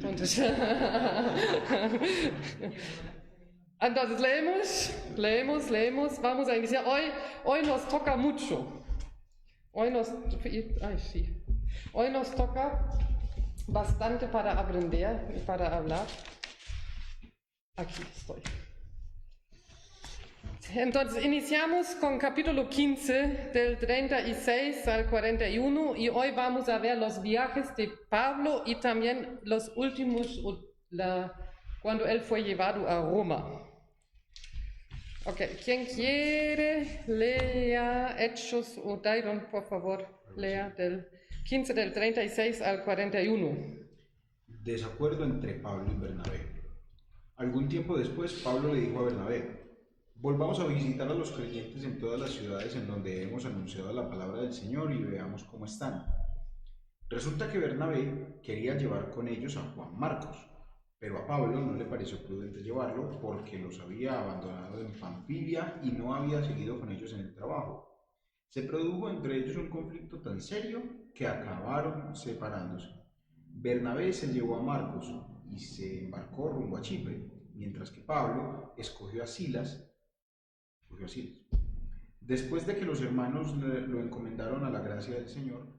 Entonces, entonces leemos, vamos a iniciar. Hoy nos toca mucho. Hoy nos toca bastante para aprender y para hablar. Aquí estoy. Entonces, iniciamos con capítulo 15, del 36 al 41, y hoy vamos a ver los viajes de Pablo y también los últimos, cuando él fue llevado a Roma. Ok, ¿quién quiere? Lea Hechos o Dairon, por favor, lea del 15 del 36 al 41. Desacuerdo entre Pablo y Bernabé. Algún tiempo después, Pablo le dijo a Bernabé: volvamos a visitar a los creyentes en todas las ciudades en donde hemos anunciado la palabra del Señor y veamos cómo están. Resulta que Bernabé quería llevar con ellos a Juan Marcos, pero a Pablo no le pareció prudente llevarlo porque los había abandonado en Panfilia y no había seguido con ellos en el trabajo. Se produjo entre ellos un conflicto tan serio que acabaron separándose. Bernabé se llevó a Marcos y se embarcó rumbo a Chipre, mientras que Pablo escogió a Silas. Después de que los hermanos lo encomendaron a la gracia del Señor,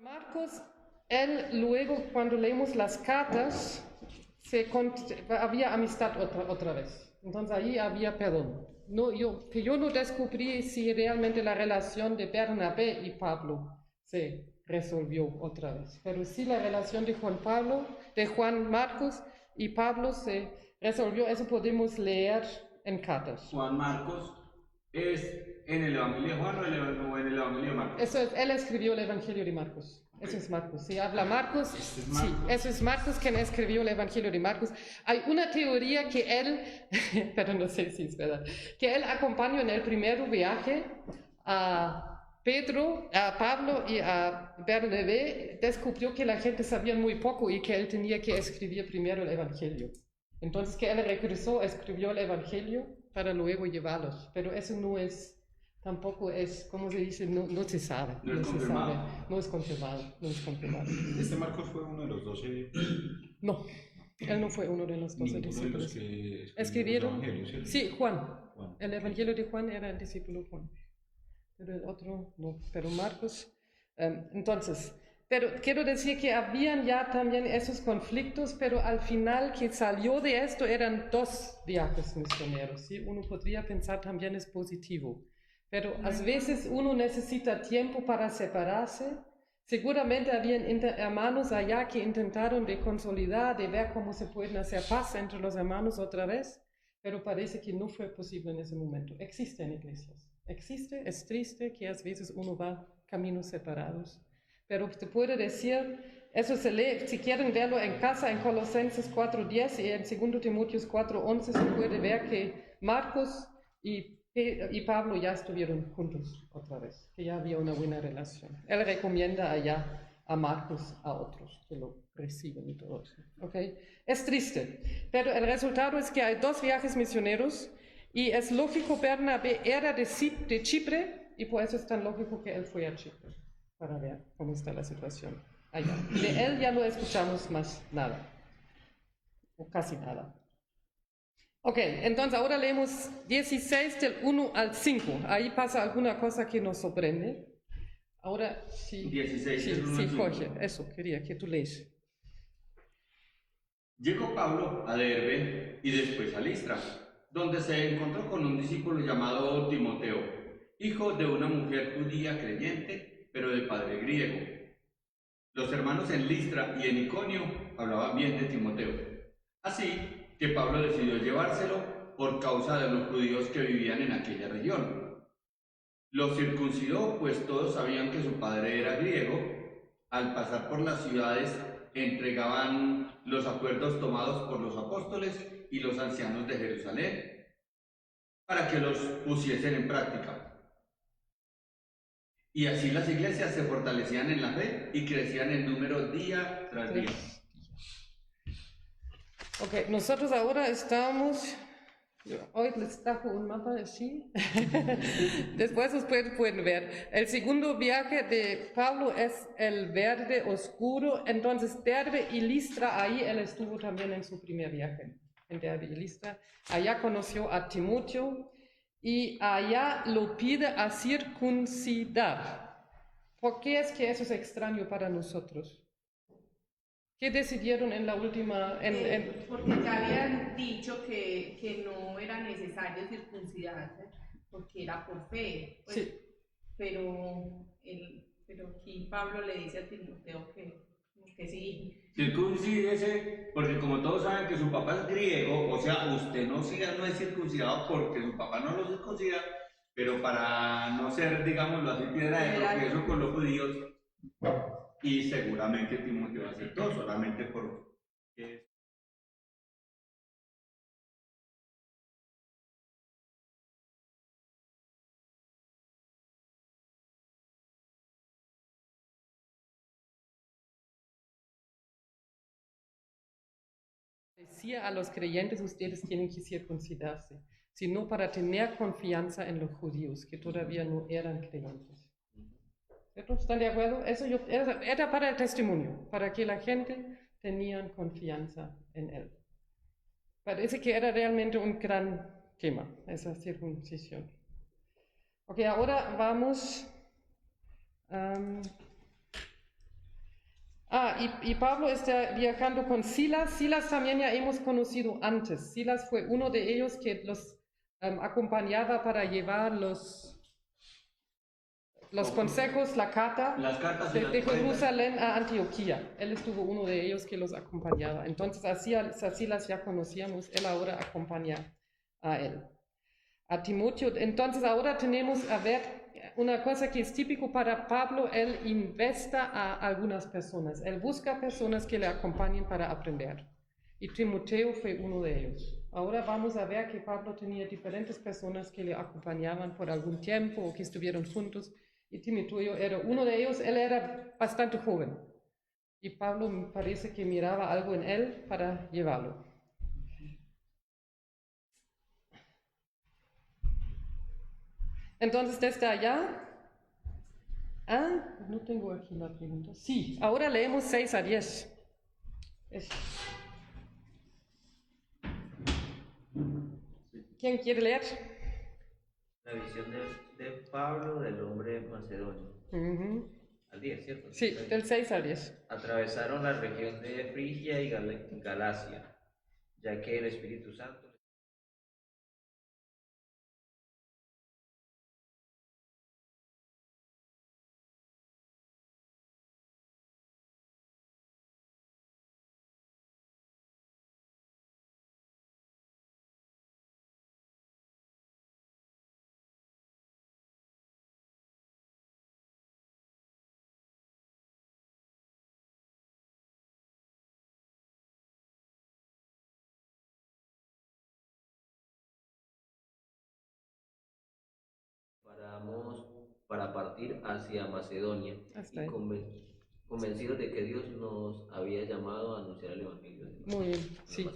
Marcos, él luego, cuando leemos las cartas, había amistad otra vez. Entonces ahí había perdón. Yo no descubrí si realmente la relación de Bernabé y Pablo se resolvió otra vez. Pero sí la relación de Juan Marcos y Pablo se resolvió. Eso podemos leer en cartas. Juan Marcos es en el Evangelio de Juan o en el Evangelio de Marcos. Eso es, él escribió el Evangelio de Marcos. Okay. Eso es Marcos. Si habla Marcos, ¿Este es Marcos? Sí, eso es Marcos quien escribió el Evangelio de Marcos. Hay una teoría que él, pero no sé si es verdad, que él acompañó en el primer viaje a Pablo y a Bernabé, descubrió que la gente sabía muy poco y que él tenía que escribir primero el Evangelio. Entonces que él regresó, escribió el Evangelio para luego llevarlos. Pero eso no es... Tampoco es, ¿cómo se dice? No se sabe. No es confirmado. No es confirmado. ¿Este Marcos fue uno de los 12? No, él no fue uno de los 12 discípulos. De los que ¿Escribieron? ¿Sí? Sí, Juan. El Evangelio de Juan era el discípulo Juan. Pero el otro no. Pero Marcos. Entonces, pero quiero decir que habían ya también esos conflictos, pero al final que salió de esto eran 2 viajes misioneros. ¿Sí? Uno podría pensar también es positivo. Pero a veces uno necesita tiempo para separarse. Seguramente habían hermanos allá que intentaron de consolidar, de ver cómo se pueden hacer paz entre los hermanos otra vez, pero parece que no fue posible en ese momento. Existe en iglesias. Existe, es triste que a veces uno va caminos separados. Pero te puedo decir, eso se lee, si quieren verlo en casa, en Colosenses 4:10 y en 2 Timoteo 4:11 se puede ver que Marcos y Pablo ya estuvieron juntos otra vez, que ya había una buena relación. Él recomienda allá a Marcos a otros que lo reciben y todo eso. ¿Okay? Es triste, pero el resultado es que hay 2 viajes misioneros y es lógico, Bernabé era de Chipre y por eso es tan lógico que él fue a Chipre para ver cómo está la situación allá. De él ya no escuchamos más nada, o casi nada. Ok, entonces ahora leemos 16 del 1 al 5. Ahí pasa alguna cosa que nos sorprende. Ahora sí, 16 sí, del 1 sí, al 5. Jorge, eso quería que tú lees. Llegó Pablo a Derbe y después a Listra, donde se encontró con un discípulo llamado Timoteo, hijo de una mujer judía creyente, pero de padre griego. Los hermanos en Listra y en Iconio hablaban bien de Timoteo. Así que Pablo decidió llevárselo por causa de los judíos que vivían en aquella región. Los circuncidó, pues todos sabían que su padre era griego. Al pasar por las ciudades, entregaban los acuerdos tomados por los apóstoles y los ancianos de Jerusalén para que los pusiesen en práctica. Y así las iglesias se fortalecían en la fe y crecían en número día tras día. Ok, nosotros ahora estamos, hoy les trajo un mapa así, después ustedes pueden ver. El segundo viaje de Pablo es el verde oscuro, entonces Derbe y Listra, ahí él estuvo también en su primer viaje, en Derbe y Listra. Allá conoció a Timoteo y allá lo pide a circuncidar. ¿Por qué es que eso es extraño para nosotros? ¿Qué decidieron en la última? Porque ya habían dicho que no era necesario circuncidarse, porque era por fe. Pues, Sí. pero aquí Pablo le dice a Timoteo que sí. Circuncídese, porque como todos saben que su papá es griego, o sea, usted no es circuncidado porque su papá no lo circuncida, pero para no ser, digámoslo así, piedra de tropiezo con los judíos, y seguramente Timoteo aceptó, solamente porque... Decía a los creyentes, ustedes tienen que circuncidarse, sino para tener confianza en los judíos, que todavía no eran creyentes. ¿Cierto? ¿Están de acuerdo? Eso era para el testimonio, para que la gente tenía confianza en él. Parece que era realmente un gran tema, esa circuncisión. Ok, ahora vamos... y Pablo está viajando con Silas. Silas también ya hemos conocido antes. Silas fue uno de ellos que los acompañaba para llevar los consejos, las cartas de Jerusalén a Antioquía. Él estuvo uno de ellos que los acompañaba. Entonces a Silas ya conocíamos, él ahora acompaña a él. A Timoteo. Entonces ahora tenemos a ver una cosa que es típico para Pablo, él investa a algunas personas, él busca personas que le acompañen para aprender. Y Timoteo fue uno de ellos. Ahora vamos a ver que Pablo tenía diferentes personas que le acompañaban por algún tiempo o que estuvieron juntos. Y Timoteo era uno de ellos, él era bastante joven. Y Pablo me parece que miraba algo en él para llevarlo. Entonces, desde allá, no tengo aquí la pregunta. Sí, ahora leemos 6 a 10. ¿Quién quiere leer? La visión de Pablo del hombre macedonio. Al 10, ¿cierto? Sí, del 6 al 10. Atravesaron la región de Frigia y Galacia, ya que el Espíritu Santo paramos para partir hacia Macedonia Hasta y ahí. convencidos de que Dios nos había llamado a anunciar el Evangelio. Muy bien, sí.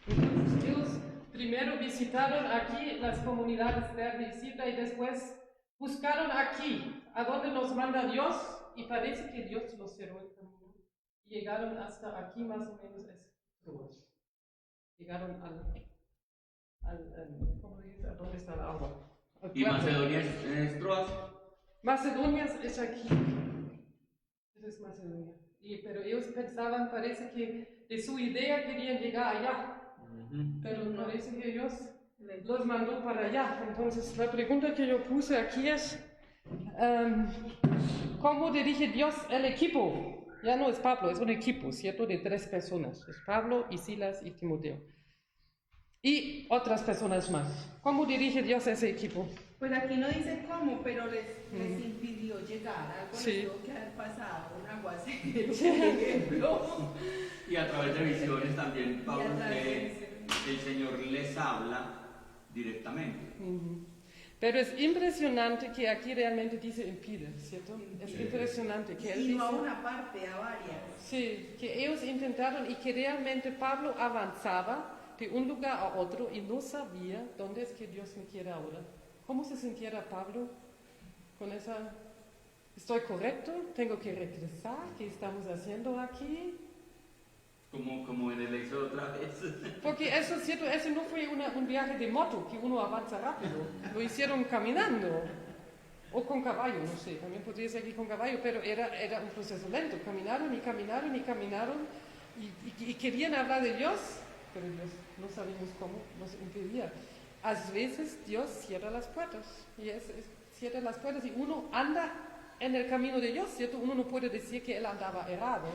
Entonces, ellos primero visitaron aquí las comunidades de visita y después buscaron aquí, a donde nos manda Dios, y parece que Dios los cerró el camino. Llegaron hasta aquí, más o menos, es Troas. Llegaron ¿cómo dice? ¿A dónde está el agua? ¿Y Macedonia es Troas? Macedonia es aquí. Eso es Macedonia. Pero ellos pensaban, parece que de su idea querían llegar allá. Pero parece que Dios los mandó para allá. Entonces, la pregunta que yo puse aquí es, ¿cómo dirige Dios el equipo? Ya no es Pablo, es un equipo, ¿cierto? De 3 personas. Es Pablo y Silas y Timoteo. Y otras personas más. ¿Cómo dirige Dios ese equipo? Pues aquí no dice cómo, pero les impidió llegar. Algo les tuvo que haber pasado, un aguacero, por ejemplo. Y a través de visiones también, Pablo, el Señor les habla directamente. Pero es impresionante que aquí realmente dice impide, ¿cierto? Es impresionante que él y dice... no a una parte, a varias. Sí, que ellos intentaron y que realmente Pablo avanzaba de un lugar a otro y no sabía dónde es que Dios me quiere ahora. ¿Cómo se sintiera Pablo con esa... ¿Estoy correcto? ¿Tengo que regresar? ¿Qué estamos haciendo aquí? Como en el Éxodo otra vez. Porque eso es cierto, eso no fue un viaje de moto que uno avanza rápido. Lo hicieron caminando. O con caballo, no sé. También podría ser aquí con caballo, pero era un proceso lento. Caminaron y caminaron y caminaron y querían hablar de Dios, pero Dios no sabíamos cómo nos impedía. A veces Dios cierra las puertas. Y cierra las puertas y uno anda en el camino de Dios, ¿cierto? Uno no puede decir que él andaba errado.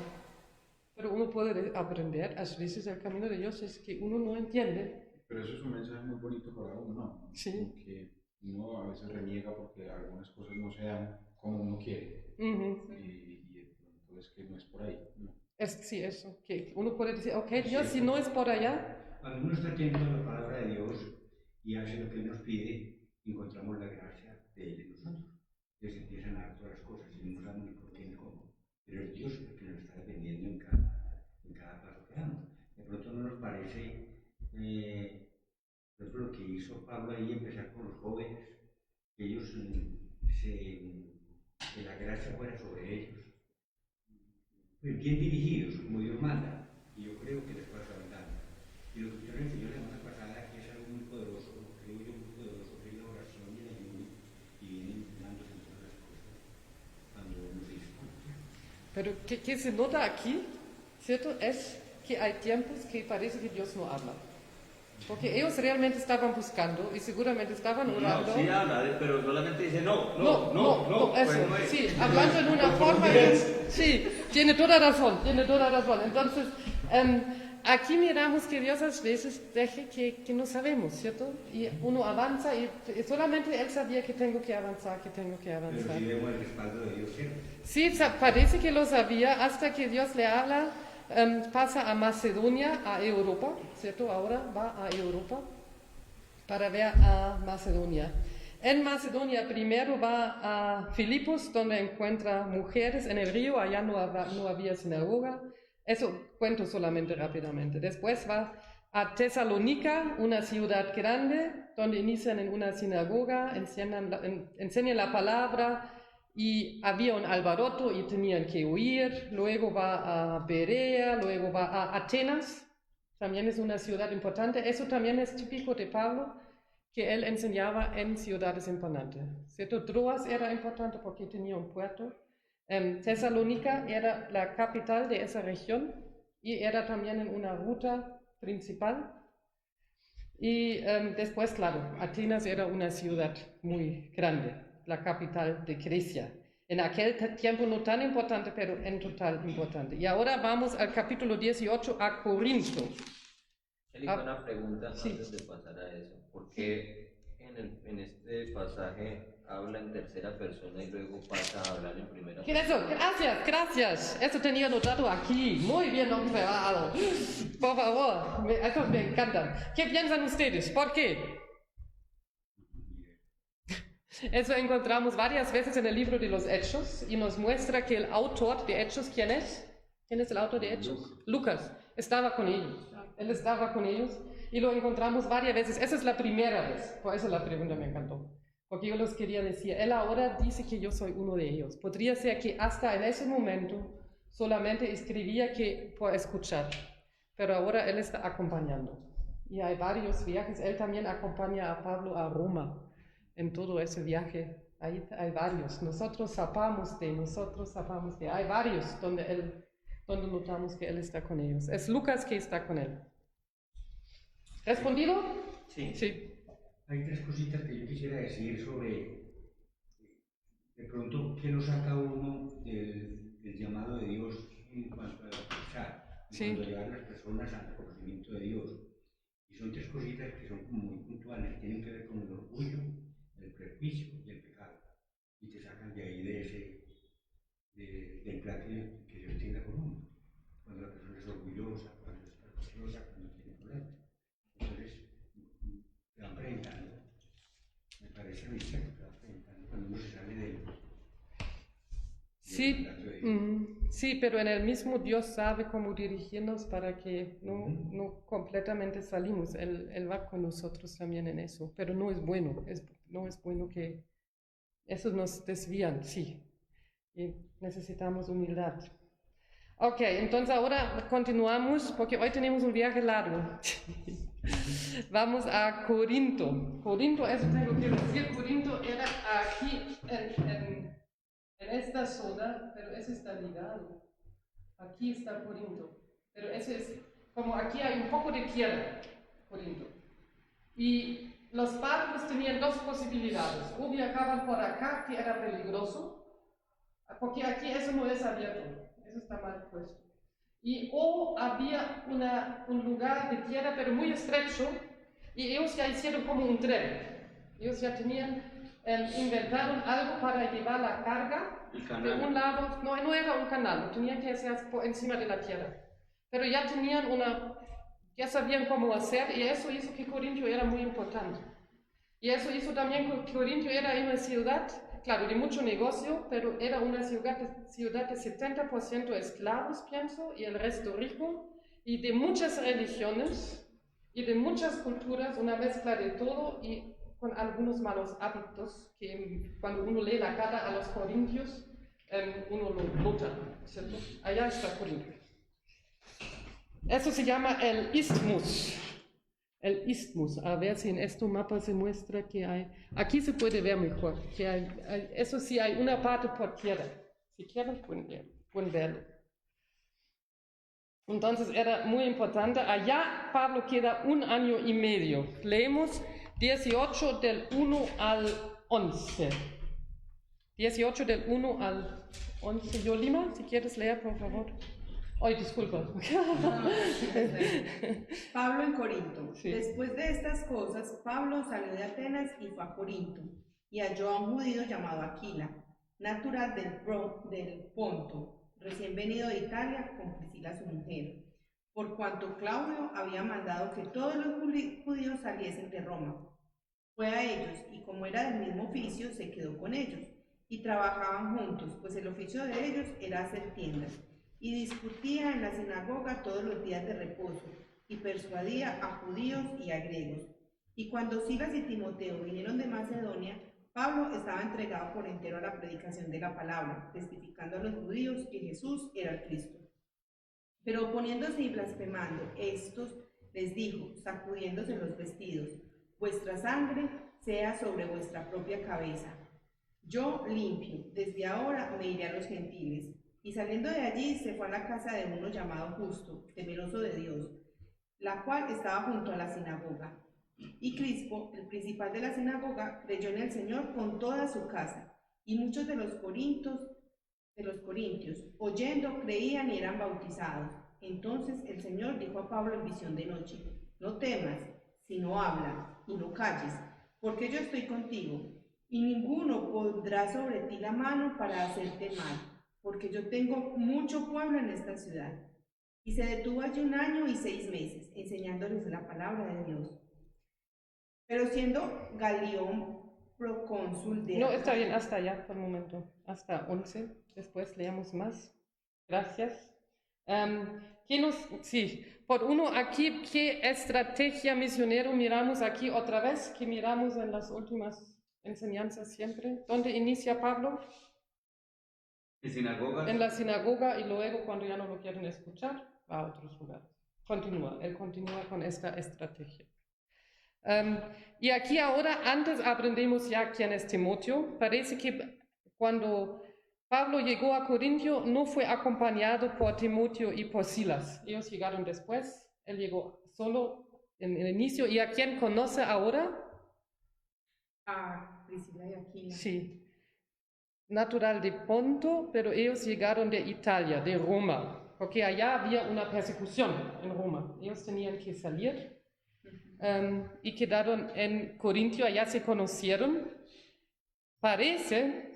Pero uno puede aprender, a veces el camino de Dios es que uno no entiende. Pero eso es un mensaje muy bonito para uno, ¿no? Sí. Que uno a veces reniega porque algunas cosas no se dan como uno quiere. Y entonces que no es por ahí, ¿no? Sí, eso, que uno puede decir, ok, Dios, si no es por allá. Cuando uno está atento a la palabra de Dios y hace lo que Él nos pide, encontramos la gracia de Él en nosotros. Entonces empiezan a dar todas las cosas y no sabemos ni por qué ni cómo. Pero es Dios el que nos está dependiendo en cada paso que damos. De pronto no nos parece, por ejemplo, lo que hizo Pablo ahí, empezar con los jóvenes, que ellos que la gracia fuera sobre ellos. Pues bien dirigidos, como Dios manda. Y yo creo que les pasa dando. Y lo que usted nos enseñó la semana pasada, que es algo muy poderoso, creo yo muy poderoso, que es la oración y el ayuno, y vienen dándose en todas las cosas cuando uno se dispone. Pero que se nota aquí, ¿cierto? Es que hay tiempos que parece que Dios no habla. Porque ellos realmente estaban buscando y seguramente estaban orando. No, sí habla, pero solamente dice no. Eso, pues no es. sí, hablando en una forma. Sí, tiene toda razón. Entonces, aquí miramos que Dios a veces deja que no sabemos, ¿cierto? Y uno avanza y solamente Él sabía que tengo que avanzar. Pero sí vemos el respaldo de Dios siempre. Sí, parece que lo sabía hasta que Dios le habla. Pasa a Macedonia, a Europa, ¿cierto? Ahora va a Europa para ver a Macedonia. En Macedonia primero va a Filipos, donde encuentra mujeres en el río, allá no había sinagoga. Eso cuento solamente rápidamente. Después va a Tesalónica, una ciudad grande, donde inician en una sinagoga, enseñan la palabra. Y había un alboroto y tenían que huir. Luego va a Berea, luego va a Atenas, también es una ciudad importante. Eso también es típico de Pablo, que él enseñaba en ciudades importantes, ¿cierto? Troas era importante porque tenía un puerto. Tesalónica era la capital de esa región y era también en una ruta principal. Y después, claro, Atenas era una ciudad muy grande, la capital de Grecia. En aquel tiempo no tan importante, pero en total importante. Y ahora vamos al capítulo 18, a Corinto. Él hizo una pregunta sí. antes de pasar a eso. ¿Por qué en este pasaje habla en tercera persona y luego pasa a hablar en primera persona? Gracias. Eso tenía notado aquí. Muy bien observado. Por favor, eso me encanta. ¿Qué piensan ustedes? ¿Por qué? Eso encontramos varias veces en el libro de los Hechos y nos muestra que el autor de Hechos, ¿quién es? ¿Quién es el autor de Hechos? Lucas. Estaba con ellos. Él estaba con ellos y lo encontramos varias veces. Esa es la primera vez. Por eso la pregunta me encantó. porque yo les quería decir, él ahora dice que yo soy uno de ellos. Podría ser que hasta en ese momento solamente escribía que por escuchar, pero ahora él está acompañando. Y hay varios viajes, él también acompaña a Pablo a Roma en todo ese viaje. Hay varios, nosotros zapamos de, hay varios donde notamos que él está con ellos. Es Lucas que está con él. ¿Respondido? Sí. Sí. Hay tres cositas que yo quisiera decir sobre, de pronto, qué nos saca uno del llamado de Dios en cuanto a bautizar, en cuanto a llevar a las personas al conocimiento de Dios. Y son tres cositas que son como muy puntuales, que tienen que ver con el orgullo, el prejuicio y el pecado. Y te sacan de ahí del plan que Dios tenga con uno. Cuando la persona es orgullosa, cuando es prejuiciosa, cuando tiene problemas. Entonces, te van presentando, me parece a mí que te van presentando cuando uno se sale del Sí, mandato de Dios. sí, pero en el mismo Dios sabe cómo dirigirnos para que no completamente salimos. Él va con nosotros también en eso, pero no es bueno, no es bueno que eso nos desvían, sí. Y necesitamos humildad. Ok, entonces ahora continuamos porque hoy tenemos un viaje largo. Vamos a Corinto. Corinto, eso tengo que decir, Corinto era aquí en esta zona, pero ese está ligado. Aquí está Corinto. Pero ese es, como aquí hay un poco de tierra, Corinto. Y los barcos tenían dos posibilidades. O viajaban por acá, que era peligroso, porque aquí eso no es abierto, eso está mal puesto. O había un lugar de tierra, pero muy estrecho, y ellos ya hicieron como un tren. Ellos ya inventaron algo para llevar la carga de un lado. No era un canal, lo tenían que hacer por encima de la tierra. Pero ya ya sabían cómo hacer, y eso hizo que Corintio era muy importante. Y eso hizo también que Corintio era una ciudad, claro, de mucho negocio, pero era una ciudad de 70% esclavos, pienso, y el resto rico, y de muchas religiones y de muchas culturas, una mezcla de todo, y con algunos malos hábitos que cuando uno lee la carta a los corintios, uno lo nota, ¿cierto? Allá está Corintio. Eso se llama el isthmus. El isthmus, a ver si en este mapa se muestra que hay, aquí se puede ver mejor, que eso sí hay una parte por tierra, si quieren pueden verlo. Entonces era muy importante, allá Pablo queda 1 año y medio, leemos 18 del 1 al 11. 18 del 1 al 11, Yolima, si quieres leer por favor. Ay, disculpa. Pablo en Corinto. Sí. Después de estas cosas, Pablo salió de Atenas y fue a Corinto, y halló a un judío llamado Aquila, natural del Ponto, recién venido de Italia con Priscila su mujer, por cuanto Claudio había mandado que todos los judíos saliesen de Roma. Fue a ellos, y como era del mismo oficio, se quedó con ellos, y trabajaban juntos, pues el oficio de ellos era hacer tiendas. Y discutía en la sinagoga todos los días de reposo, y persuadía a judíos y a griegos. Y cuando Silas y Timoteo vinieron de Macedonia, Pablo estaba entregado por entero a la predicación de la palabra, testificando a los judíos que Jesús era el Cristo. Pero oponiéndose y blasfemando, estos les dijo, sacudiéndose los vestidos, vuestra sangre sea sobre vuestra propia cabeza. Yo limpio, desde ahora me iré a los gentiles. Y saliendo de allí se fue a la casa de uno llamado Justo, temeroso de Dios, la cual estaba junto a la sinagoga. Y Crispo, el principal de la sinagoga, creyó en el Señor con toda su casa, y muchos de los corintios, oyendo, creían y eran bautizados. Entonces el Señor dijo a Pablo en visión de noche, no temas, sino habla, y no calles, porque yo estoy contigo, y ninguno pondrá sobre ti la mano para hacerte mal, porque yo tengo mucho pueblo en esta ciudad. Y se detuvo allí 1 año y 6 meses, enseñándoles la palabra de Dios. Pero siendo Galión procónsul de... No, está bien, hasta allá por el momento, hasta 11, después leamos más. Gracias. Sí, por uno aquí, ¿qué estrategia misionero miramos aquí otra vez? ¿Qué miramos en las últimas enseñanza siempre. ¿Dónde inicia Pablo? ¿En sinagogas? En la sinagoga y luego cuando ya no lo quieren escuchar, va a otros lugares. Él continúa con esta estrategia. Y aquí ahora, antes aprendemos ya quién es Timoteo. Parece que cuando Pablo llegó a Corintio no fue acompañado por Timoteo y por Silas. Ellos llegaron después. Él llegó solo en el inicio. ¿Y a quién conoce ahora? A Priscila y Aquila. Sí. Natural de Ponto, pero ellos llegaron de Italia, de Roma, porque allá había una persecución en Roma. Ellos tenían que salir y quedaron en Corintio, allá se conocieron. Parece,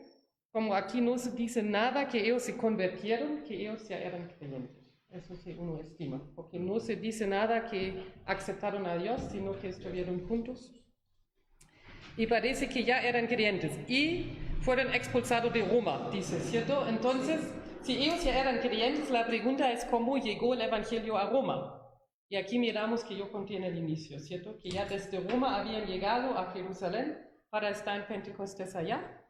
como aquí no se dice nada, que ellos se convirtieron, que ellos ya eran creyentes. Eso sí uno estima, porque no se dice nada que aceptaron a Dios, sino que estuvieron juntos. Y parece que ya eran creyentes y fueron expulsados de Roma, dice, ¿cierto? Entonces, si ellos ya eran creyentes, la pregunta es cómo llegó el Evangelio a Roma. Y aquí miramos que yo contiene el inicio, ¿cierto? Que ya desde Roma habían llegado a Jerusalén para estar en Pentecostés allá.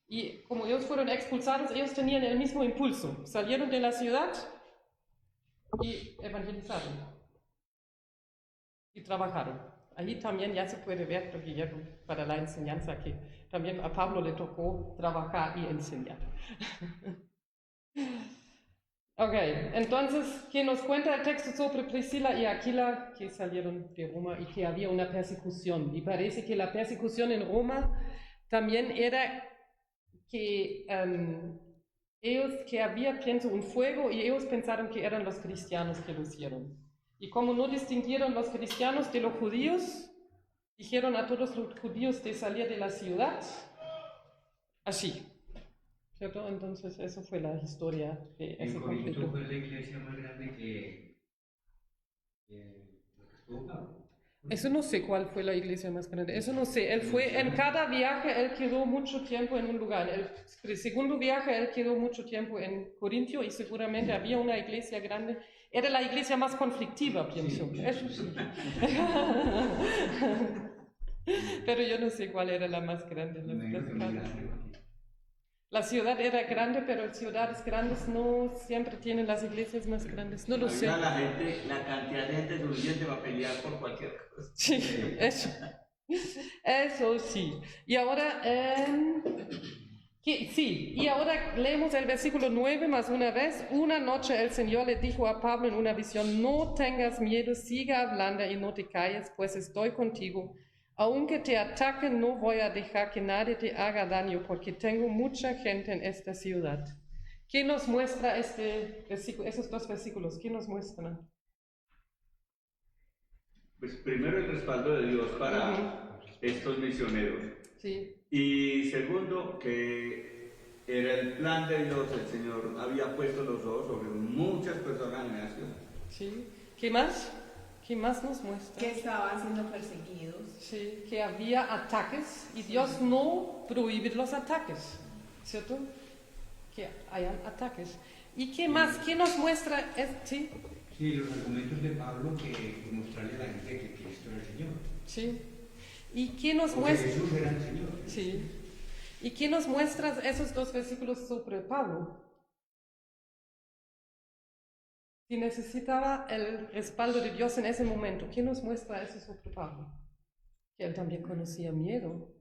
Y como ellos fueron expulsados, ellos tenían el mismo impulso. Salieron de la ciudad y evangelizaron. Y trabajaron. Allí también ya se puede ver, porque ya para la enseñanza, que también a Pablo le tocó trabajar y enseñar. Ok, entonces, ¿qué nos cuenta el texto sobre Priscila y Aquila que salieron de Roma y que había una persecución? Y parece que la persecución en Roma también era que que había, pienso, un fuego y ellos pensaron que eran los cristianos que lo hicieron. Y como no distinguieron los cristianos de los judíos, dijeron a todos los judíos de salir de la ciudad, así, ¿cierto? Entonces, eso fue la historia de ese conflicto. ¿En Corinto fue la iglesia más grande que lo que estuvo Pablo? Eso no sé cuál fue la iglesia más grande, eso no sé. Él fue, en cada viaje, él quedó mucho tiempo en un lugar. El segundo viaje, él quedó mucho tiempo en Corintio y seguramente había una iglesia grande. Era la iglesia más conflictiva, pienso. Eso sí. Pero yo no sé cuál era la más grande. La ciudad era grande, pero ciudades grandes no siempre tienen las iglesias más grandes. No lo sé. La cantidad de gente suficiente va a pelear por cualquier cosa. Sí, eso. Eso sí. Y ahora, y ahora leemos el versículo 9 más una vez. Una noche el Señor le dijo a Pablo en una visión: no tengas miedo, siga hablando y no te calles, pues estoy contigo. Aunque te ataquen, no voy a dejar que nadie te haga daño, porque tengo mucha gente en esta ciudad. ¿Qué nos muestra esos dos versículos? ¿Qué nos muestran? Pues primero el respaldo de Dios para estos misioneros. Sí. Y segundo, que era el plan de Dios. El Señor había puesto los ojos sobre muchas personas en la ciudad. Sí. ¿Qué más? ¿Qué más nos muestra? Que estaban siendo perseguidos. Sí, que había ataques y Dios no prohíbe los ataques, ¿cierto? Que hayan ataques. ¿Y qué más? ¿Qué nos muestra? ¿Sí? Sí, los argumentos de Pablo que mostrarle a la gente que Cristo era el Señor. Sí. ¿Y qué nos Porque muestra? Jesús era el Señor. Sí. ¿Y qué nos muestra esos dos versículos sobre Pablo? Si necesitaba el respaldo de Dios en ese momento, ¿qué nos muestra eso sobre Pablo? Que él también conocía miedo.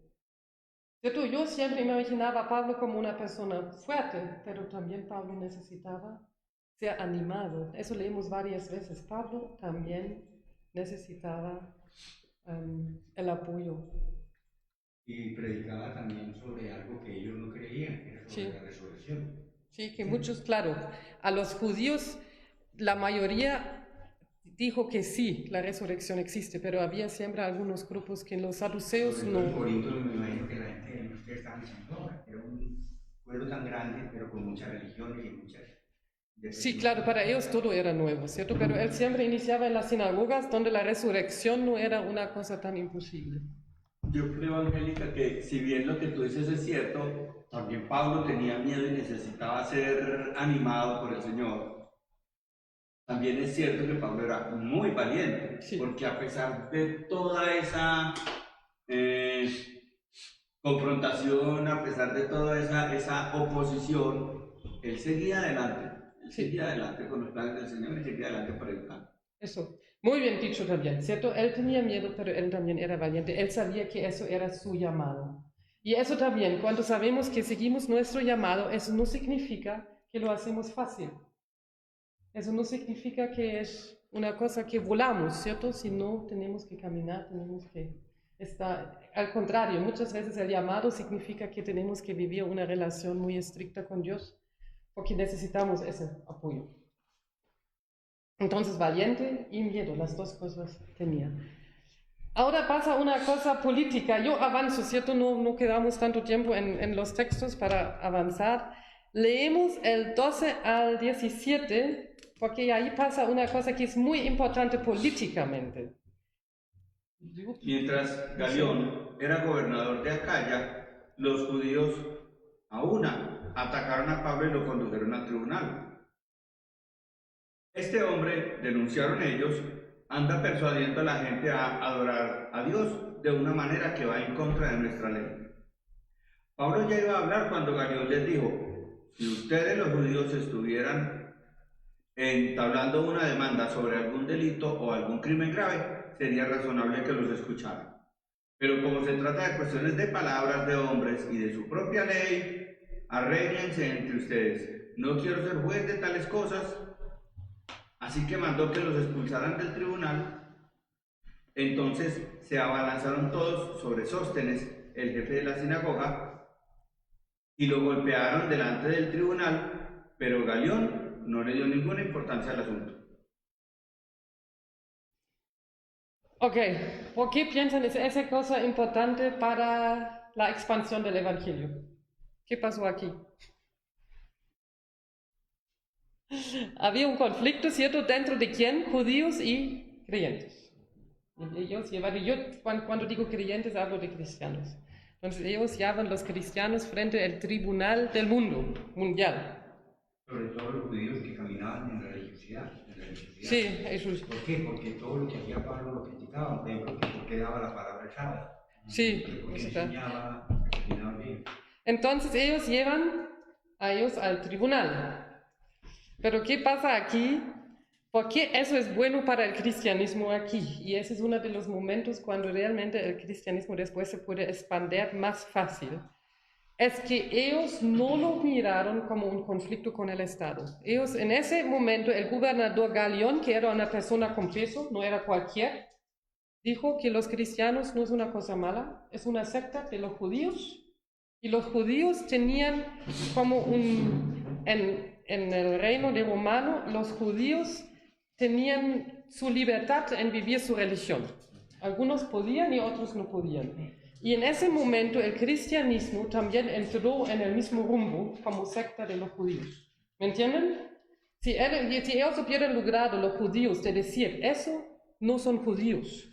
¿Cierto? Yo siempre me imaginaba a Pablo como una persona fuerte, pero también Pablo necesitaba ser animado. Eso leemos varias veces. Pablo también necesitaba el apoyo. Y predicaba también sobre algo que ellos no creían, que era sobre la resurrección. Sí, que muchos, claro, a los judíos la mayoría dijo que sí, la resurrección existe, pero había siempre algunos grupos que en los saduceos no. En Corinto me imagino que la gente en ustedes estaban diciendo, era un pueblo tan grande, pero con muchas religiones y muchas... Sí, claro, para ellos todo era nuevo, ¿cierto? Pero él siempre iniciaba en las sinagogas donde la resurrección no era una cosa tan imposible. Yo creo, Angélica, que si bien lo que tú dices es cierto, también Pablo tenía miedo y necesitaba ser animado por el Señor. También es cierto que Pablo era muy valiente, porque a pesar de toda esa confrontación, a pesar de toda esa oposición, él seguía adelante. Él seguía adelante con los planes del Señor y seguía adelante predicando. Eso. Muy bien dicho también, ¿cierto? Él tenía miedo, pero él también era valiente. Él sabía que eso era su llamado. Y eso también, cuando sabemos que seguimos nuestro llamado, eso no significa que lo hacemos fácil. Eso no significa que es una cosa que volamos, ¿cierto? Si no, tenemos que caminar, tenemos que estar... Al contrario, muchas veces el llamado significa que tenemos que vivir una relación muy estricta con Dios, porque necesitamos ese apoyo. Entonces, valiente y miedo, las dos cosas tenía. Ahora pasa una cosa política. Yo avanzo, ¿cierto? No quedamos tanto tiempo en los textos para avanzar. Leemos el 12 al 17, porque ahí pasa una cosa que es muy importante políticamente. Mientras Galión era gobernador de Acaya, los judíos a una atacaron a Pablo y lo condujeron al tribunal. Este hombre, denunciaron ellos, anda persuadiendo a la gente a adorar a Dios de una manera que va en contra de nuestra ley. Pablo ya iba a hablar cuando Galión les dijo: si ustedes los judíos estuvieran entablando una demanda sobre algún delito o algún crimen grave, sería razonable que los escucharan. Pero como se trata de cuestiones de palabras de hombres y de su propia ley, arréglense entre ustedes. No quiero ser juez de tales cosas. Así que mandó que los expulsaran del tribunal. Entonces se abalanzaron todos sobre Sóstenes, el jefe de la sinagoga, y lo golpearon delante del tribunal, pero Galión no le dio ninguna importancia al asunto. Ok, ¿por qué piensan es esa cosa importante para la expansión del Evangelio? ¿Qué pasó aquí? Había un conflicto, ¿cierto? ¿Dentro de quién? Judíos y creyentes. Ellos llevaban, yo cuando digo creyentes hablo de cristianos. Entonces ellos llevaban los cristianos frente al tribunal del mundo, mundial. Sobre todo los judíos que caminaban en la religiosidad. Sí, eso es. ¿Por qué? Porque todo lo que hacía Pablo lo criticaban, por ejemplo, porque daba la palabra echada. Sí, porque está. enseñaba bien. Entonces ellos llevan a ellos al tribunal. Pero ¿qué pasa aquí? Porque eso es bueno para el cristianismo aquí. Y ese es uno de los momentos cuando realmente el cristianismo después se puede expandir más fácil. Es que ellos no lo miraron como un conflicto con el Estado. Ellos en ese momento, el gobernador Galión, que era una persona con peso, no era cualquier, dijo que los cristianos no es una cosa mala, es una secta de los judíos. Y los judíos tenían como en el reino de Romano, los judíos tenían su libertad en vivir su religión. Algunos podían y otros no podían. Y en ese momento el cristianismo también entró en el mismo rumbo como secta de los judíos. ¿Me entienden? Si ellos hubieran logrado, los judíos, de decir, eso no son judíos,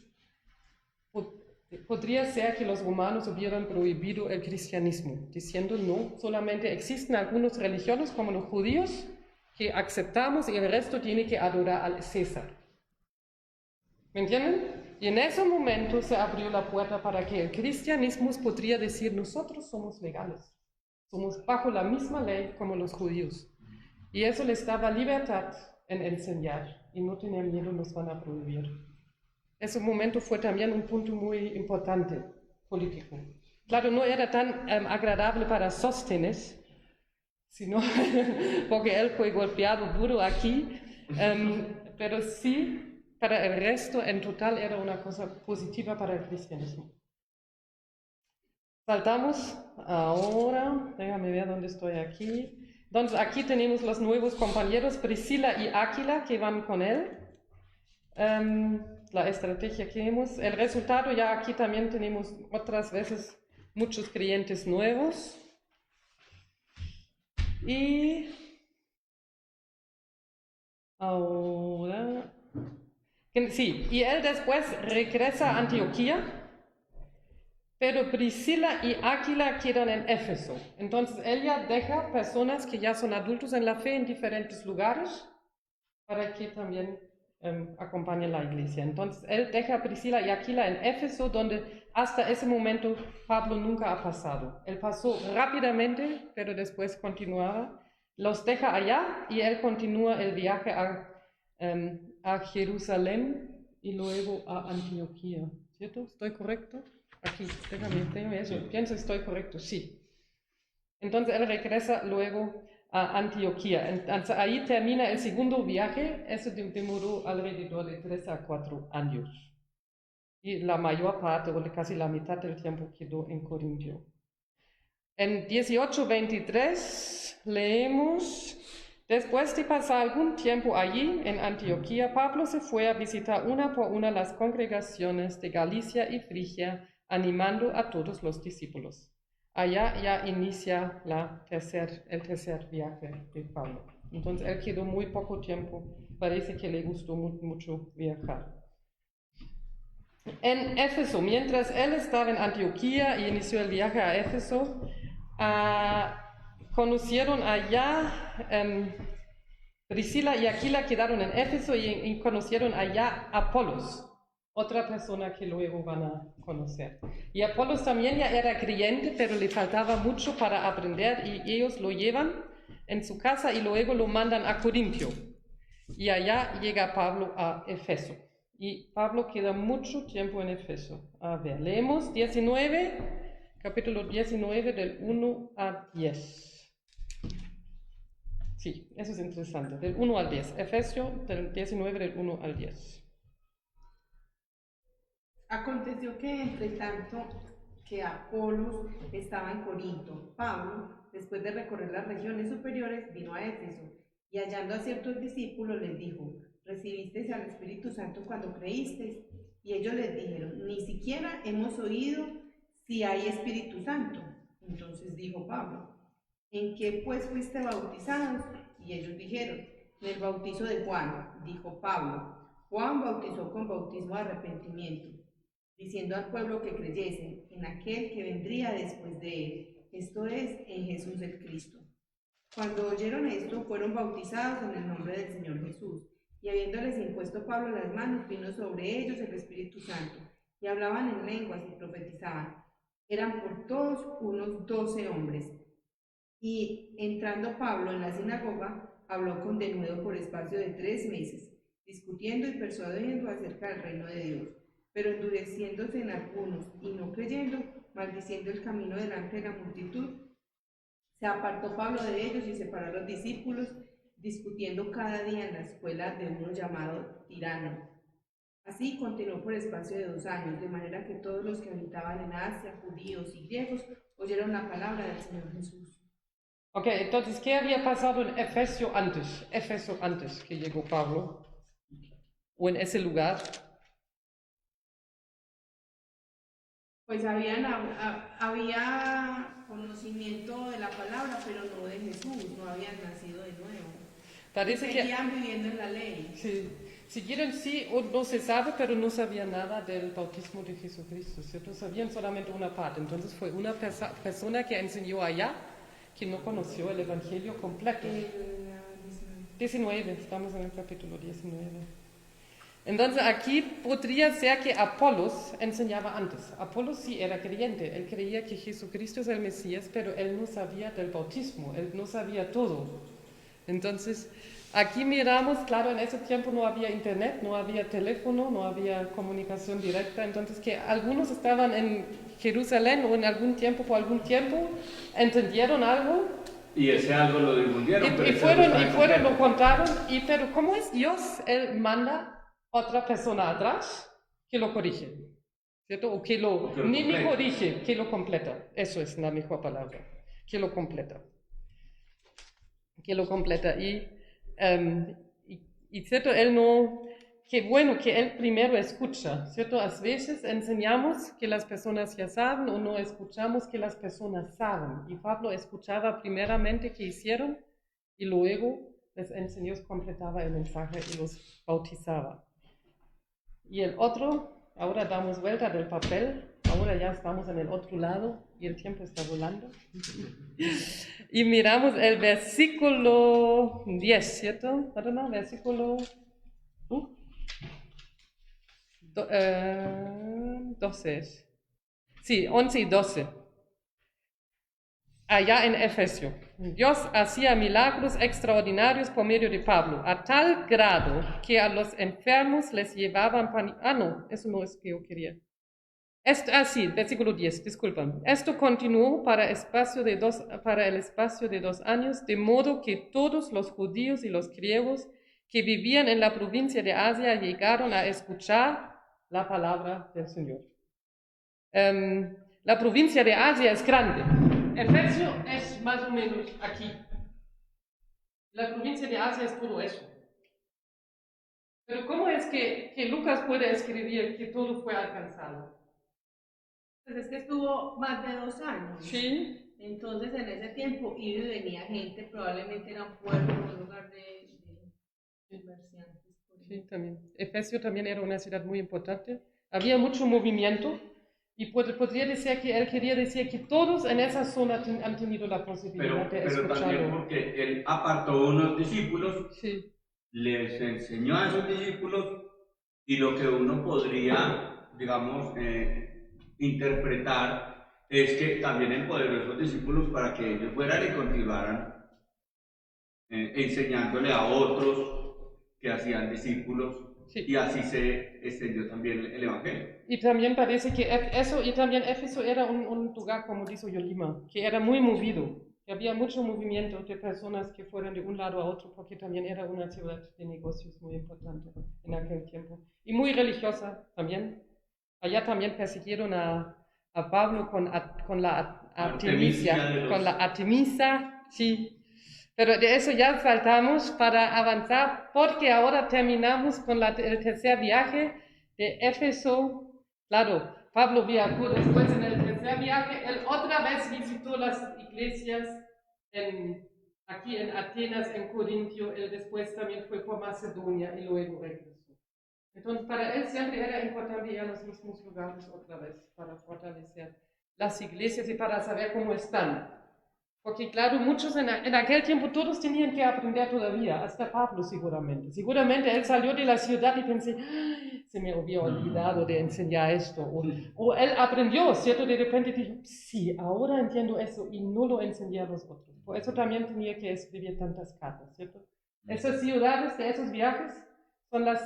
podría ser que los romanos hubieran prohibido el cristianismo, diciendo no, solamente existen algunas religiones como los judíos que aceptamos y el resto tiene que adorar al César. ¿Me entienden? Y en ese momento se abrió la puerta para que el cristianismo podría decir nosotros somos legales, somos bajo la misma ley como los judíos. Y eso les daba libertad en enseñar y no tenían miedo, nos van a prohibir. Ese momento fue también un punto muy importante político. Claro, no era tan agradable para Sóstenes, sino porque él fue golpeado duro aquí, pero sí, para el resto, en total, era una cosa positiva para el cristianismo. Saltamos ahora, déjame ver dónde estoy aquí. Entonces, aquí tenemos los nuevos compañeros, Priscila y Áquila, que van con él. La estrategia que vemos. El resultado, ya aquí también tenemos otras veces muchos creyentes nuevos. Y ahora, sí, y él después regresa a Antioquía, pero Priscila y Áquila quedan en Éfeso. Entonces ella deja personas que ya son adultos en la fe en diferentes lugares para que también acompañen la iglesia. Entonces él deja a Priscila y Áquila en Éfeso, donde hasta ese momento Pablo nunca ha pasado. Él pasó rápidamente, pero después continuaba. Los deja allá y él continúa el viaje a Jerusalén y luego a Antioquía. ¿Cierto? ¿Estoy correcto? Aquí, déjame eso. Pienso, ¿estoy correcto? Sí. Entonces él regresa luego a Antioquía. Entonces, ahí termina el segundo viaje. Eso demoró alrededor de 3 a 4 años. Y la mayor parte, o casi la mitad del tiempo, quedó en Corintio. En 18:23 leemos: después de pasar algún tiempo allí, en Antioquía, Pablo se fue a visitar una por una las congregaciones de Galicia y Frigia, animando a todos los discípulos. Allá ya inicia el tercer viaje de Pablo. Entonces él quedó muy poco tiempo, parece que le gustó mucho viajar. En Éfeso, mientras él estaba en Antioquía y inició el viaje a Éfeso, conocieron allá, Priscila y Aquila quedaron en Éfeso y conocieron allá a Apolos, otra persona que luego van a conocer. Y Apolos también ya era creyente, pero le faltaba mucho para aprender y ellos lo llevan en su casa y luego lo mandan a Corintio. Y allá llega Pablo a Éfeso. Y Pablo queda mucho tiempo en Éfeso. A ver, leemos capítulo 19 del 1 a 10. Sí, eso es interesante, del 1 al 10. Efesios del 19 del 1 al 10. Aconteció que entre tanto que Apolos estaba en Corinto, Pablo, después de recorrer las regiones superiores, vino a Éfeso, y hallando a ciertos discípulos les dijo: ¿recibisteis al Espíritu Santo cuando creísteis? Y ellos les dijeron: ni siquiera hemos oído si hay Espíritu Santo. Entonces dijo Pablo: ¿en qué pues fuiste bautizados? Y ellos dijeron: en el bautizo de Juan. Dijo Pablo: Juan bautizó con bautismo de arrepentimiento, diciendo al pueblo que creyesen en aquel que vendría después de él, esto es, en Jesús el Cristo. Cuando oyeron esto, fueron bautizados en el nombre del Señor Jesús, y habiéndoles impuesto Pablo las manos, vino sobre ellos el Espíritu Santo, y hablaban en lenguas y profetizaban. Eran por todos unos 12 hombres. Y entrando Pablo en la sinagoga, habló con denuedo por espacio de 3 meses, discutiendo y persuadiendo acerca del reino de Dios. Pero endureciéndose en algunos y no creyendo, maldiciendo el camino delante de la multitud, se apartó Pablo de ellos y separó a los discípulos, discutiendo cada día en la escuela de uno llamado Tirano. Así continuó por espacio de 2 años, de manera que todos los que habitaban en Asia, judíos y griegos, oyeron la palabra del Señor Jesús. Ok, entonces, ¿qué había pasado en Éfeso antes que llegó Pablo? ¿O en ese lugar? Pues había conocimiento de la palabra, pero no de Jesús, no habían nacido de nuevo. Parece que seguían viviendo en la ley. sí, si quieren sí o no se sabe, pero no sabían nada del bautismo de Jesucristo, ¿cierto? Sabían solamente una parte. Entonces fue una persona que enseñó allá, que no conoció el Evangelio completo. 19, estamos en el capítulo 19. Entonces aquí podría ser que Apolos enseñaba antes. Apolos sí era creyente, él creía que Jesucristo es el Mesías, pero él no sabía del bautismo, él no sabía todo. Entonces aquí miramos, claro, en ese tiempo no había internet, no había teléfono, no había comunicación directa, entonces que algunos estaban en Jerusalén o en algún tiempo, por algún tiempo, entendieron algo. Y ese algo lo difundieron. Y fueron, lo contaron, pero ¿cómo es Dios? Él manda otra persona atrás que lo corrige, ¿cierto? O que ni corrige, que lo completa. Eso es la mejor palabra, que lo completa. Que lo completa. Y ¿cierto? Él no, qué bueno que él primero escucha, ¿cierto? A veces enseñamos que las personas ya saben o no escuchamos que las personas saben. Y Pablo escuchaba primeramente qué hicieron y luego les enseñó, completaba el mensaje y los bautizaba. Y el otro, ahora damos vuelta del papel, ahora ya estamos en el otro lado y el tiempo está volando. Y miramos el versículo 10, ¿cierto? Perdón, versículo 12. Sí, 11 y 12. Allá en Efesio. Dios hacía milagros extraordinarios por medio de Pablo, a tal grado que a los enfermos les llevaban pan. Ah, no, eso no es que yo quería. Sí, versículo 10, disculpan. Esto continuó para el espacio de 2 años, de modo que todos los judíos y los griegos que vivían en la provincia de Asia llegaron a escuchar la palabra del Señor. La provincia de Asia es grande. Efesio es más o menos aquí. La provincia de Asia es todo eso. Pero ¿cómo es que Lucas puede escribir que todo fue alcanzado? Pues es que estuvo más de 2 años. Sí. Entonces en ese tiempo iba y venía gente, probablemente era un pueblo, un lugar de comerciantes. Sí, también. Efesio también era una ciudad muy importante. Había mucho movimiento. Y podría decir que él quería decir que todos en esa zona han tenido la posibilidad de Pero escucharlo. también porque él apartó unos discípulos, sí. Les enseñó a esos discípulos, y lo que uno podría, digamos, interpretar es que también empoderó a esos discípulos para que ellos fueran y continuaran enseñándole a otros que hacían discípulos. Sí. Y así se extendió también el Evangelio. Y también parece que Éfeso era un lugar, como dice Yolima, que era muy movido, que había mucho movimiento de personas que fueron de un lado a otro, porque también era una ciudad de negocios muy importante en aquel tiempo. Y muy religiosa también. Allá también persiguieron a Pablo con la Artemisa, sí. Pero de eso ya faltamos para avanzar, porque ahora terminamos con el tercer viaje de Éfeso. Claro, Pablo viajó después en el tercer viaje. Él otra vez visitó las iglesias aquí en Atenas, en Corintio. Él después también fue por Macedonia y luego regresó. Entonces, para él siempre era importante ir a los mismos lugares otra vez para fortalecer las iglesias y para saber cómo están. Porque claro, muchos en aquel tiempo todos tenían que aprender todavía, hasta Pablo seguramente. Seguramente él salió de la ciudad y pensé, se me había olvidado de enseñar esto. O él aprendió, ¿cierto? De repente dijo, sí, ahora entiendo eso y no lo enseñé a los otros. Por eso también tenía que escribir tantas cartas, ¿cierto? Esas ciudades de esos viajes son las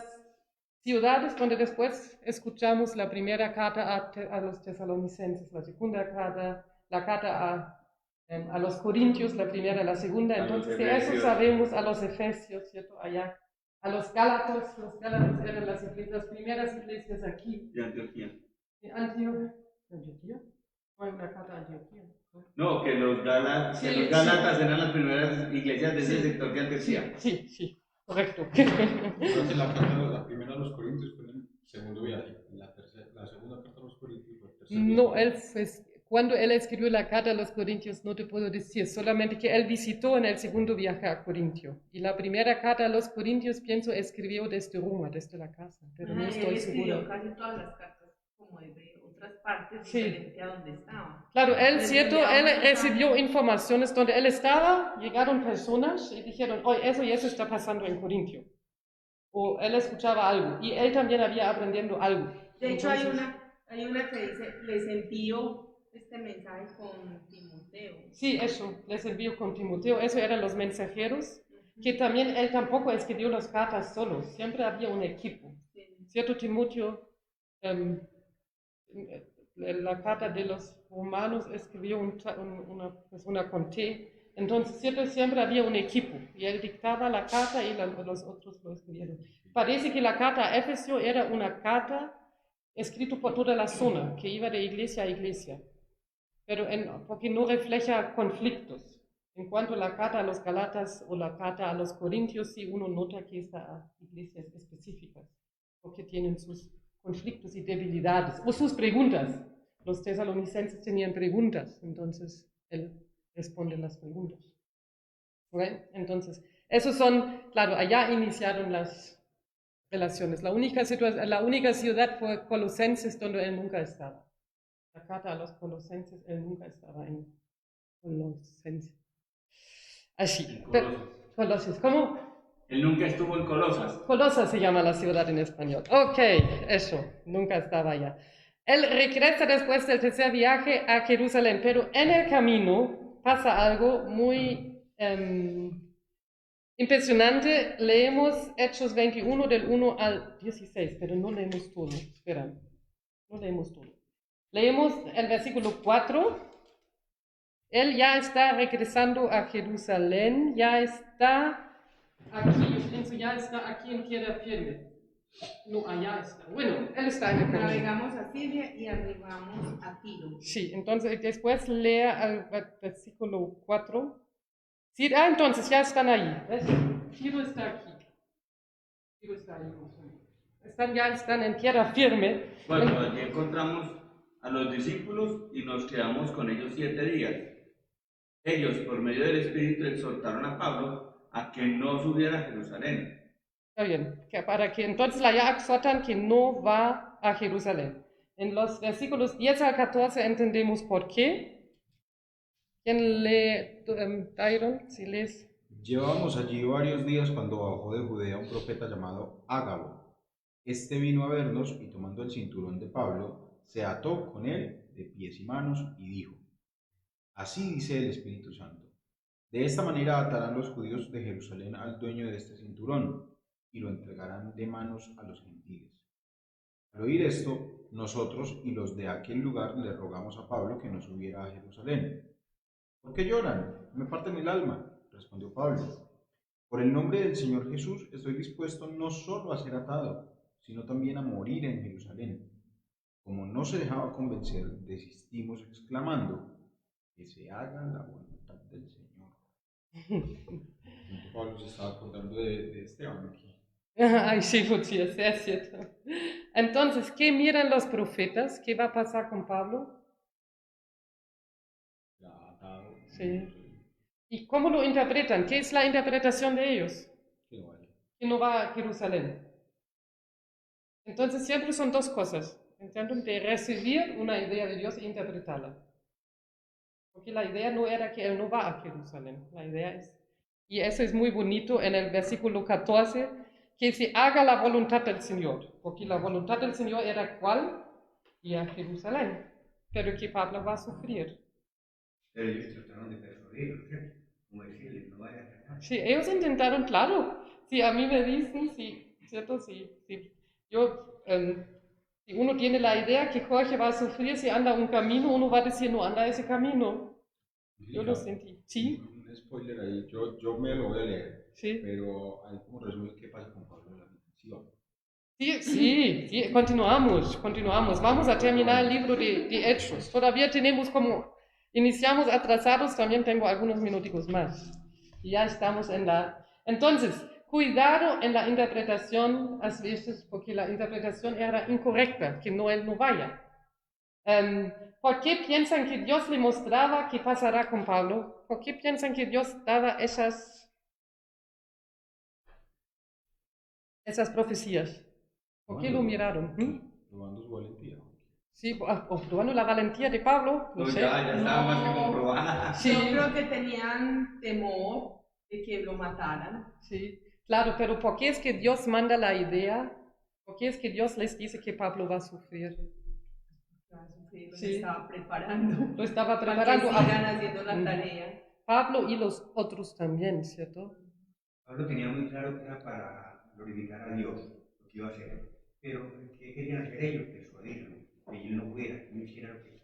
ciudades donde después escuchamos la primera carta a los tesalonicenses, la segunda carta, la carta a los corintios, la primera, la segunda, entonces de eso sabemos, a los efesios, ¿cierto? Allá, a los gálatas eran las primeras iglesias aquí. De Antioquía. ¿De Antioquía? No hay una carta a Antioquía. No, que los Gálatas eran las primeras iglesias de ese sector de Antioquía. Sí, correcto. Entonces la primera a los Corintios fue en el segundo viaje, la segunda carta a los Corintios fue el tercer viaje. No, cuando él escribió la carta a los Corintios no te puedo decir, solamente que él visitó en el segundo viaje a Corintio. Y la primera carta a los Corintios, pienso, escribió desde Roma, desde la casa, pero no estoy segura. Él casi todas las cartas como de otras partes, diferente a donde estaba. Claro, él recibió informaciones donde él estaba, llegaron personas y dijeron, oye, eso y eso está pasando en Corintio. O él escuchaba algo, y él también había aprendiendo algo. De hecho, hay una que dice, les envío este mensaje con Timoteo. Sí, eso, les envío con Timoteo. Eso eran los mensajeros, que también él tampoco escribió las cartas solo, siempre había un equipo. Sí. ¿Cierto, Timoteo? La carta de los romanos escribió una persona con T. Entonces, siempre había un equipo, y él dictaba la carta y los otros lo escribieron. Parece que la carta a Éfeso era una carta escrita por toda la zona, que iba de iglesia a iglesia. Pero porque no refleja conflictos. En cuanto a la carta a los Galatas o la carta a los Corintios, sí uno nota que está a iglesias específicas, porque tienen sus conflictos y debilidades, o sus preguntas. Los tesalonicenses tenían preguntas, entonces él responde las preguntas. ¿Okay? Entonces, esos son, claro, allá iniciaron las relaciones. La única ciudad fue Colosenses, donde él nunca estaba. La carta a los Colosenses, él nunca estaba en Colosenses. Así. Colosas. ¿Cómo? Él nunca estuvo en Colosas. Colosas se llama la ciudad en español. Ok, eso. Nunca estaba allá. Él regresa después del tercer viaje a Jerusalén, pero en el camino pasa algo muy impresionante. Leemos Hechos 21 del 1 al 16, pero no leemos todo. Espera, no leemos todo. Leemos el versículo 4. Él ya está regresando a Jerusalén, ya está aquí en tierra firme. No, allá está. Bueno, él está en el camino. Navegamos a Siria y arribamos a Tiro. Sí, entonces después lea al versículo 4. Sí, entonces ya están ahí. ¿Ves? Tiro está aquí. Tiro está ahí. Ya están en tierra firme. Bueno, allí encontramos a los discípulos y nos quedamos con ellos 7 días. Ellos, por medio del Espíritu, exhortaron a Pablo a que no subiera a Jerusalén. Está bien, para que entonces la ya exhortan que no va a Jerusalén. En los versículos 10 al 14 entendemos por qué. ¿Quién lee, Tyron, si lees? Llevábamos allí varios días cuando bajó de Judea un profeta llamado Ágabo. Este vino a vernos y tomando el cinturón de Pablo, se ató con él de pies y manos y dijo: Así dice el Espíritu Santo, de esta manera atarán los judíos de Jerusalén al dueño de este cinturón y lo entregarán de manos a los gentiles. Al oír esto, nosotros y los de aquel lugar le rogamos a Pablo que no subiera a Jerusalén. ¿Por qué lloran? Me parten el alma, respondió Pablo. Por el nombre del Señor Jesús estoy dispuesto no solo a ser atado, sino también a morir en Jerusalén. Como no se dejaba convencer, desistimos exclamando: que se haga la voluntad del Señor. Pablo se estaba acordando de Esteban aquí. Ay, sí, sí, es cierto. Entonces, ¿qué miran los profetas? ¿Qué va a pasar con Pablo? Ya atado. Sí. ¿Y cómo lo interpretan? ¿Qué es la interpretación de ellos? Que no va a Jerusalén. Entonces, siempre son dos cosas. Intentan de recibir una idea de Dios e interpretarla. Porque la idea no era que él no va a Jerusalén. La idea es, y eso es muy bonito en el versículo 14, que se haga la voluntad del Señor. Porque la voluntad del Señor era ¿cuál? Ir a Jerusalén. Pero que Pablo va a sufrir. Pero ellos trataron de persuadirlo, ¿cierto? Como decirle, no vaya a tratar. Sí, ellos intentaron, claro. Si a mí me dicen, sí, ¿cierto? Sí. Yo, si uno tiene la idea que Jorge va a sufrir si anda un camino, uno va a decir, no anda ese camino. Yo lo sentí. ¿Sí? Un spoiler ahí, yo me lo voy a leer. Sí. Pero hay como resumen qué pasa con Pablo en la misión. Sí, continuamos. Vamos a terminar el libro de Hechos. Todavía tenemos iniciamos atrasados, también tengo algunos minuticos más. Y ya estamos en la... Entonces, cuidado en la interpretación, a veces, porque la interpretación era incorrecta, que él no vaya. ¿Por qué piensan que Dios le mostraba qué pasará con Pablo? ¿Por qué piensan que Dios daba esas profecías? ¿Por qué lo miraron? Probando su valentía. Sí, o probando la valentía de Pablo, no sé. Ya estaba más que comprobada. Sí. Yo creo que tenían temor de que lo mataran. Sí, claro, pero ¿por qué es que Dios manda la idea? ¿Por qué es que Dios les dice que Pablo va a sufrir? Lo Sí. estaba preparando. Lo estaba Para preparando. que sigan haciendo la tarea. Pablo y los otros también, ¿cierto? Pablo tenía muy claro que era para glorificar a Dios lo que iba a hacer. Pero, ¿qué querían hacer ellos? Persuadirlo, que él no fuera, que no hiciera lo que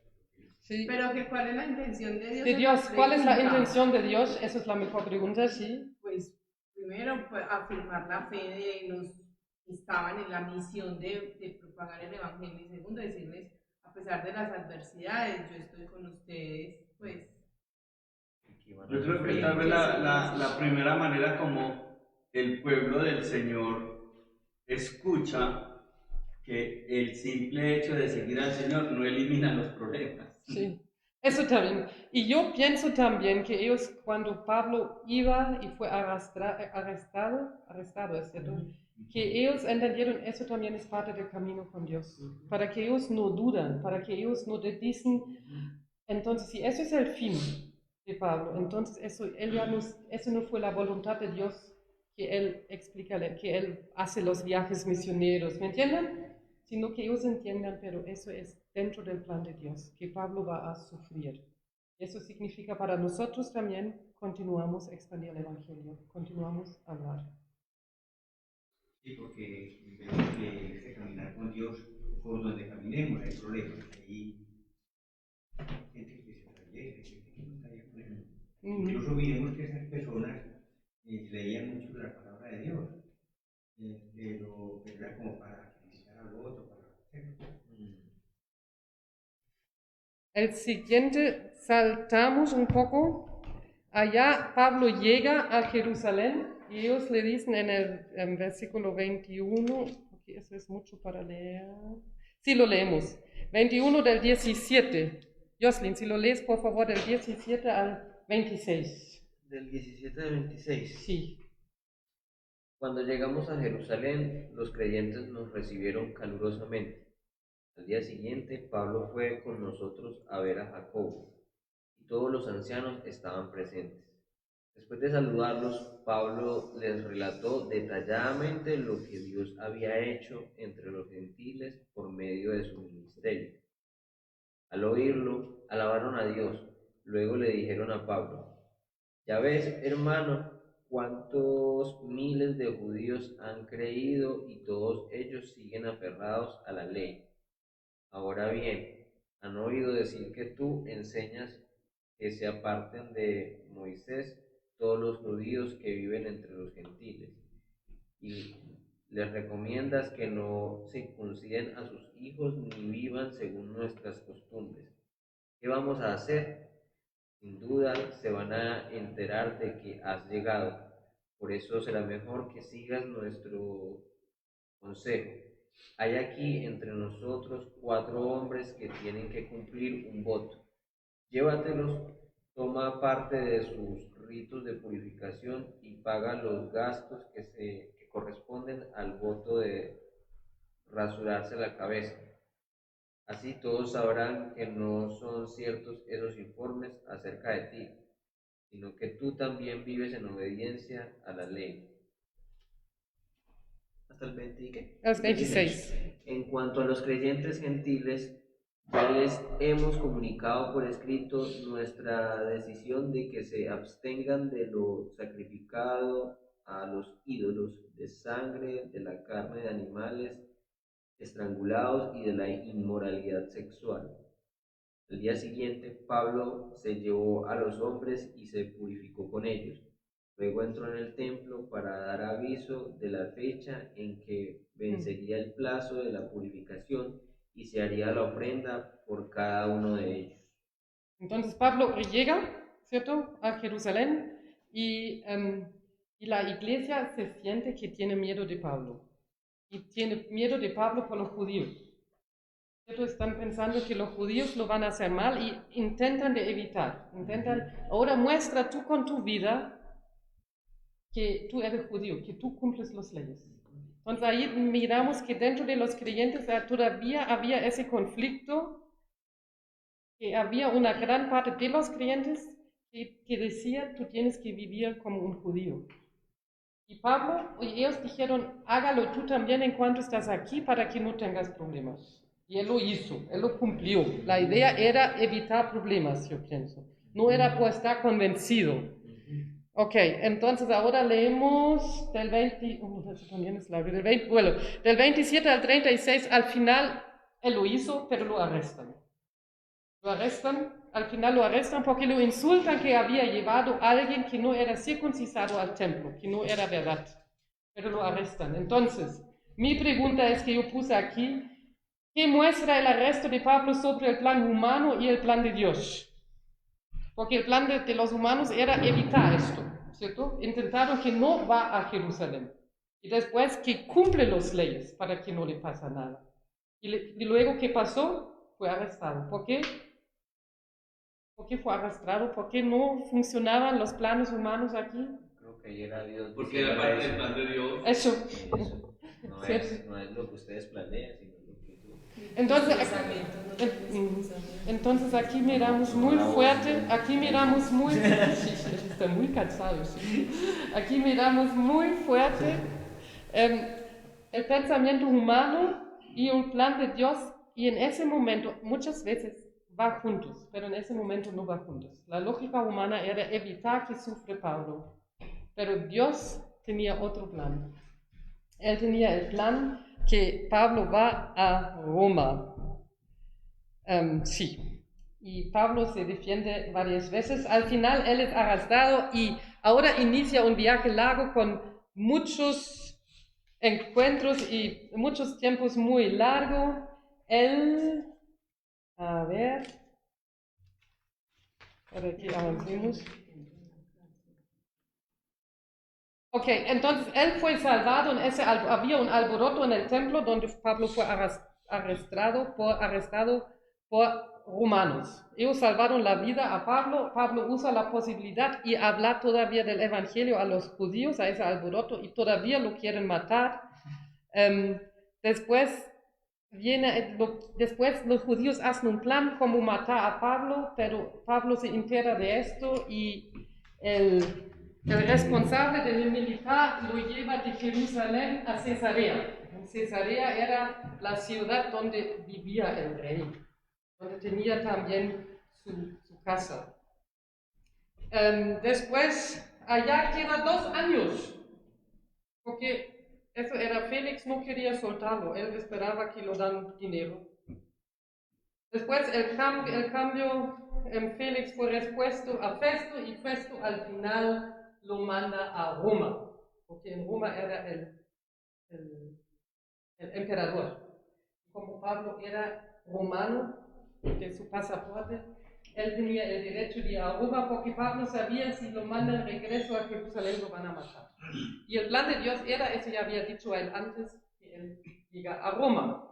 Sí. Pero que ¿cuál es la intención de Dios? De Dios, ¿cuál es la intención de Dios? Esa es la mejor pregunta, sí. Pues primero pues, afirmar la fe de los que estaban en la misión de propagar el Evangelio, y segundo decirles, a pesar de las adversidades, yo estoy con ustedes, pues. Yo creo que tal vez la primera manera como el pueblo del Señor escucha que el simple hecho de seguir al Señor no elimina los problemas. Sí, eso también. Y yo pienso también que ellos, cuando Pablo iba y fue arrestado, ¿es cierto? Que ellos entendieron eso también es parte del camino con Dios. Para que ellos no dudan, para que ellos no dicen, entonces si eso es el fin de Pablo, entonces eso no fue la voluntad de Dios que él explica, que él hace los viajes misioneros, ¿me entienden? Sino que ellos entiendan, pero eso es dentro del plan de Dios, que Pablo va a sufrir. Eso significa para nosotros también continuamos a expandir el Evangelio, continuamos a hablar. Sí, porque vemos que caminar con Dios por donde caminemos hay problemas. Hay gente que se atraviesa, gente que no está de acuerdo. Incluso miremos que esas personas leían mucho la palabra de Dios, pero era como para criticar al otro, para hacer. El siguiente, saltamos un poco. Allá Pablo llega a Jerusalén y ellos le dicen en versículo 21, porque eso es mucho para leer. Sí, lo leemos. 21 del 17. Jocelyn, si lo lees, por favor, del 17 al 26. Del 17 al 26. Sí. Cuando llegamos a Jerusalén, los creyentes nos recibieron calurosamente. Al día siguiente, Pablo fue con nosotros a ver a Jacobo, y todos los ancianos estaban presentes. Después de saludarlos, Pablo les relató detalladamente lo que Dios había hecho entre los gentiles por medio de su ministerio. Al oírlo, alabaron a Dios. Luego le dijeron a Pablo: «Ya ves, hermano, cuántos miles de judíos han creído y todos ellos siguen aferrados a la ley. Ahora bien, han oído decir que tú enseñas que se aparten de Moisés todos los judíos que viven entre los gentiles, y les recomiendas que no circunciden a sus hijos ni vivan según nuestras costumbres. ¿Qué vamos a hacer? Sin duda se van a enterar de que has llegado. Por eso será mejor que sigas nuestro consejo. Hay aquí entre nosotros 4 hombres que tienen que cumplir un voto. Llévatelos, toma parte de sus ritos de purificación y paga los gastos que corresponden al voto de rasurarse la cabeza. Así todos sabrán que no son ciertos esos informes acerca de ti, sino que tú también vives en obediencia a la ley». ¿Hasta el 20 y qué? El 26. En cuanto a los creyentes gentiles, ya les hemos comunicado por escrito nuestra decisión de que se abstengan de lo sacrificado a los ídolos, de sangre, de la carne de animales estrangulados y de la inmoralidad sexual. Al día siguiente, Pablo se llevó a los hombres y se purificó con ellos. Luego entró en el templo para dar aviso de la fecha en que vencería el plazo de la purificación y se haría la ofrenda por cada uno de ellos. Entonces Pablo llega, ¿cierto?, a Jerusalén y la iglesia se siente que tiene miedo de Pablo. Y tiene miedo de Pablo por los judíos. ¿Cierto? Están pensando que los judíos lo van a hacer mal y intentan de evitar. Ahora muestra tú con tu vida que tú eres judío, que tú cumples las leyes. Entonces ahí miramos que dentro de los creyentes todavía había ese conflicto, que había una gran parte de los creyentes que decía, tú tienes que vivir como un judío. Y Pablo, y ellos dijeron, hágalo tú también en cuanto estás aquí para que no tengas problemas. Y él lo hizo, él lo cumplió. La idea era evitar problemas, yo pienso. No era por estar convencido. Ok, entonces ahora leemos del 27 al 36. Al final, él lo hizo, pero lo arrestan. Al final lo arrestan porque lo insultan que había llevado a alguien que no era circuncisado al templo, que no era verdad, pero lo arrestan. Entonces, mi pregunta es que yo puse aquí, ¿qué muestra el arresto de Pablo sobre el plan humano y el plan de Dios? Porque el plan de los humanos era evitar esto, ¿cierto? Intentaron que no va a Jerusalén y después que cumple las leyes para que no le pase nada. Y luego, ¿qué pasó? Fue arrestado. ¿Por qué? ¿Por qué fue arrastrado? ¿Por qué no funcionaban los planes humanos aquí? Creo que ahí era Dios. Porque era parte del plan de Dios. Eso. No, ¿Sí? no es lo que ustedes planean, sino lo que tú... Entonces aquí miramos muy fuerte, aquí miramos muy... Está muy cansado, sí. Aquí miramos muy fuerte el pensamiento humano y un plan de Dios y en ese momento, muchas veces va juntos, pero en ese momento no va juntos. La lógica humana era evitar que sufra Pablo, pero Dios tenía otro plan. Él tenía el plan que Pablo va a Roma. Sí, y Pablo se defiende varias veces. Al final él es arrestado y ahora inicia un viaje largo con muchos encuentros y muchos tiempos muy largos. Él, a ver, para que avancemos. Ok, entonces él fue salvado, había un alboroto en el templo donde Pablo fue arrestado por romanos. Ellos salvaron la vida a Pablo. Pablo usa la posibilidad y habla todavía del evangelio a los judíos, a ese alboroto, y todavía lo quieren matar. Después los judíos hacen un plan como matar a Pablo, pero Pablo se entera de esto y el responsable del militar lo lleva de Jerusalén a Cesarea. Cesarea era la ciudad donde vivía el rey, donde tenía también su casa. Después, allá queda 2 años, porque eso era, Félix no quería soltarlo, él esperaba que lo dan dinero. Después el cambio en Félix fue respuesto a Festo, y Festo al final lo manda a Roma, porque en Roma era el emperador. Como Pablo era romano, de su pasaporte, él tenía el derecho de ir a Roma, porque Pablo sabía si lo mandan regreso a Jerusalén lo van a matar. Y el plan de Dios era, eso ya había dicho a él antes, que él llega a Roma.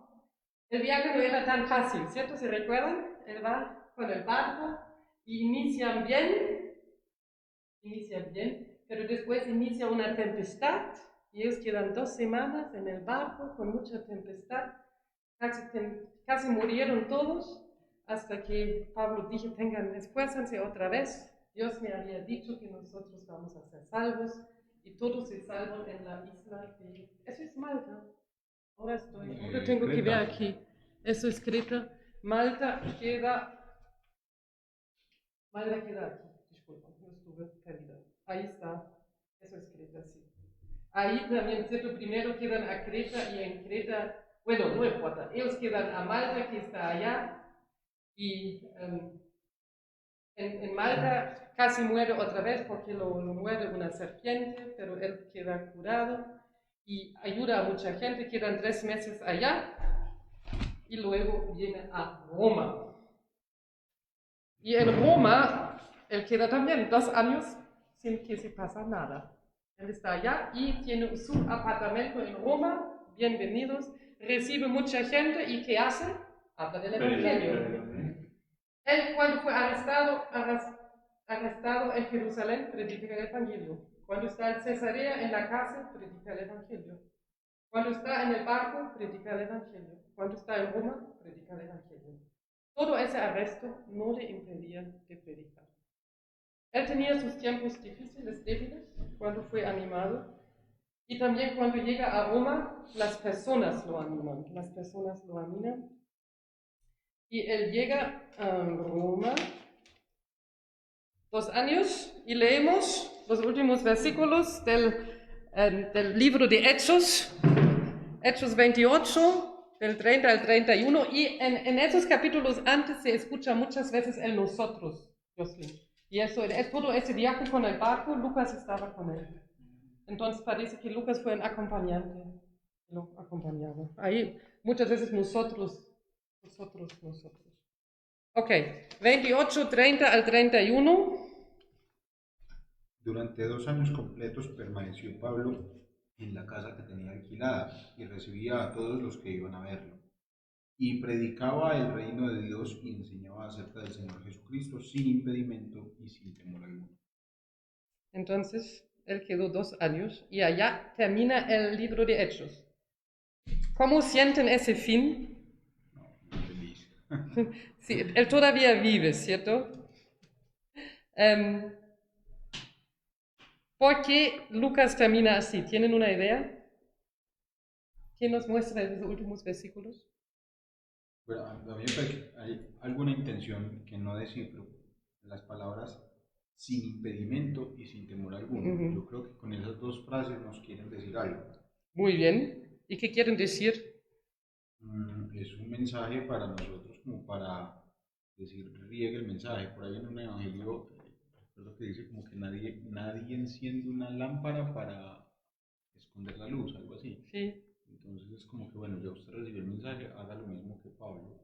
El viaje no era tan fácil, ¿cierto? ¿Se recuerdan? Él va con el barco y inician bien, pero después inicia una tempestad y ellos quedan 2 semanas en el barco con mucha tempestad. Casi murieron todos hasta que Pablo dijo, esfuércense otra vez. Dios me había dicho que nosotros vamos a ser salvos y todos se salvan en la isla de... Eso es Malta. Ahora tengo que ver aquí. Eso es Creta. Malta queda aquí. Disculpa, no estuve perdida. Ahí está. Eso es Creta, sí. Ahí también, ¿cierto? Primero quedan a Creta y en Creta, bueno, no importa. Ellos quedan a Malta, que está allá. Y en Malta casi muere otra vez porque lo muerde una serpiente, pero él queda curado y ayuda a mucha gente. Quedan 3 meses allá y luego viene a Roma. Y en Roma él queda también 2 años sin que se pasa nada. Él está allá y tiene su apartamento en Roma. Bienvenidos. Recibe mucha gente y ¿qué hace? Habla del evangelio. Él, cuando fue arrestado en Jerusalén, predica el evangelio. Cuando está en Cesarea, en la cárcel, predica el evangelio. Cuando está en el barco, predica el evangelio. Cuando está en Roma, predica el evangelio. Todo ese arresto no le impedía de predicar. Él tenía sus tiempos difíciles, débiles, cuando fue animado. Y también cuando llega a Roma, las personas lo animan. Y él llega a Roma 2 años y leemos los últimos versículos del libro de Hechos 28, del 30 al 31, y en esos capítulos antes se escucha muchas veces el nosotros, Jocelyn. Y eso, todo ese viaje con el barco, Lucas estaba con él. Entonces parece que Lucas fue un acompañante, lo acompañaba. Ahí muchas veces nosotros. Ok, 28, 30 al 31. Durante 2 años completos permaneció Pablo en la casa que tenía alquilada y recibía a todos los que iban a verlo. Y predicaba el reino de Dios y enseñaba acerca del Señor Jesucristo sin impedimento y sin temor alguno. Entonces, él quedó 2 años y allá termina el libro de Hechos. ¿Cómo sienten ese fin? No, feliz. Sí, él todavía vive, ¿cierto? ¿Por qué Lucas termina así? ¿Tienen una idea? ¿Quién nos muestra esos últimos versículos? Pero a mí me parece que hay alguna intención que no descifro las palabras sin impedimento y sin temor alguno. Ujú. Yo creo que con esas dos frases nos quieren decir algo. Muy bien. ¿Y qué quieren decir? Es un mensaje para nosotros como para decir, riegue el mensaje. Por ahí en un evangelio, recuerdo que dice como que nadie enciende una lámpara para esconder la luz, algo así. Sí. Entonces es como que, bueno, ya usted recibió el mensaje, haga lo mismo que Pablo,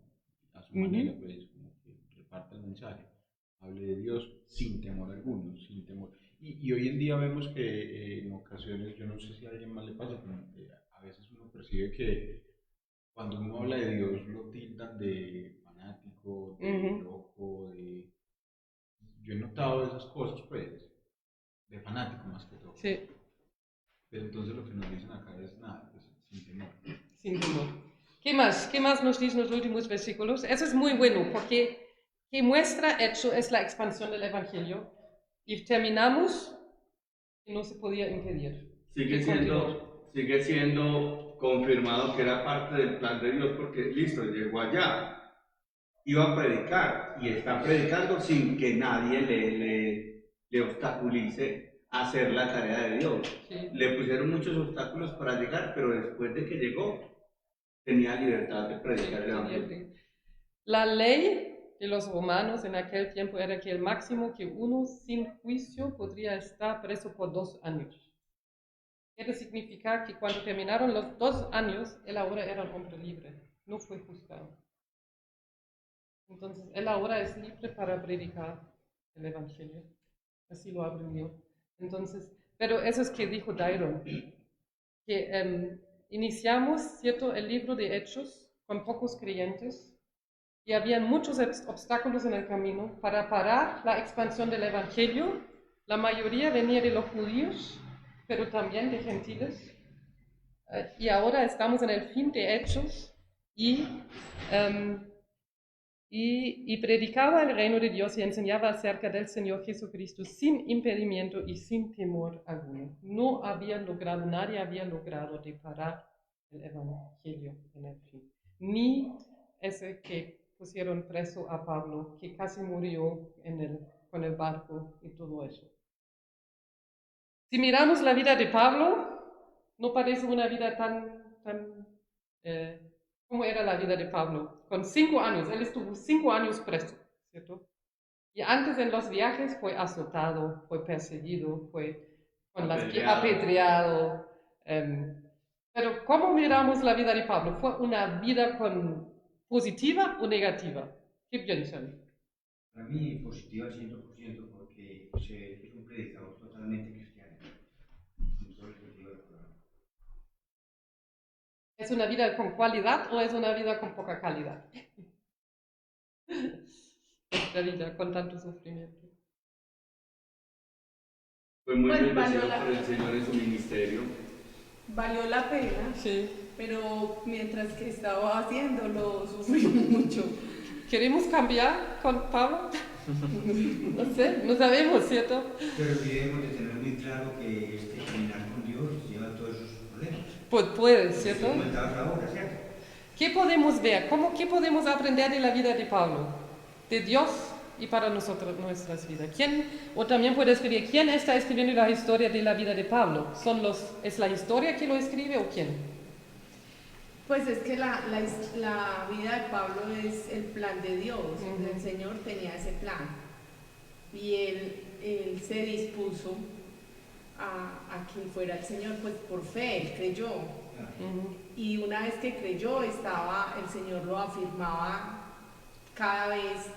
a su Ujú. manera, pues, como que reparta el mensaje. Hable de Dios sin temor alguno, sin temor. Y hoy en día vemos que en ocasiones, yo no sé si a alguien más le pasa, pero a veces uno percibe que cuando uno habla de Dios lo tildan de fanático, de Ujú. loco, de... Yo he notado esas cosas, pues, de fanático más que todo. Sí, Pero entonces lo que nos dicen acá es nada, pues, sin temor. sin temor. ¿Qué más? ¿Qué más nos dicen los últimos versículos? Eso es muy bueno porque que muestra hecho es la expansión del Evangelio y terminamos y no se podía impedir. Sigue Que continuó. sigue siendo confirmado que era parte del plan de Dios, porque listo, llegó allá, iba a predicar y está predicando sin que nadie le obstaculice hacer la tarea de Dios. Sí. Le pusieron muchos obstáculos para llegar, pero después de que llegó, tenía libertad de predicar el Evangelio. La ley de los romanos en aquel tiempo era que el máximo que uno sin juicio podría estar preso por 2 años. Quiere significar que cuando terminaron los 2 años, él ahora era un hombre libre, no fue juzgado. Entonces, él ahora es libre para predicar el Evangelio. Así lo aprendió. Entonces, pero eso es que dijo Dairon, que iniciamos, ¿cierto?, el libro de Hechos con pocos creyentes y había muchos obstáculos en el camino para parar la expansión del Evangelio. La mayoría venía de los judíos, pero también de gentiles. Y ahora estamos en el fin de Hechos y predicaba el reino de Dios y enseñaba acerca del Señor Jesucristo sin impedimento y sin temor alguno. Nadie había logrado parar el Evangelio en el fin. Ni ese que pusieron preso a Pablo, que casi murió con el barco y todo eso. Si miramos la vida de Pablo, no parece una vida ¿cómo era la vida de Pablo? Con 5 años, él estuvo 5 años preso, ¿cierto? Y antes en los viajes fue azotado, fue perseguido, fue apedreado. Pero ¿cómo miramos la vida de Pablo? ¿Fue una vida positiva o negativa? ¿Qué piensan? Para mí positiva al 100% porque es un predicador totalmente cristiano. En todo el sentido de la palabra. ¿Es una vida con cualidad o es una vida con poca calidad? Esta vida con tanto sufrimiento. Fue muy Pues, bendecido valió por el Señor en su ministerio. Valió la pena, Sí. pero mientras que estaba haciéndolo sufrí mucho. ¿Queremos cambiar con Pablo? No sé, no sabemos, ¿cierto? Pero sí debemos de tener muy claro que caminar con Dios lleva todos esos problemas. Pues puede, ¿cierto? Como comentabas ahora, ¿cierto? ¿Qué podemos ver? ¿Qué podemos aprender de la vida de Pablo? De Dios y para nosotros, nuestras vidas. O también puede escribir, ¿quién está escribiendo la historia de la vida de Pablo? ¿Es la historia que lo escribe o quién? Pues es que la vida de Pablo es el plan de Dios. Uh-huh. El Señor tenía ese plan. Y él se dispuso a que fuera el Señor, pues por fe, él creyó. Uh-huh. Y una vez que creyó, el Señor lo afirmaba cada vez,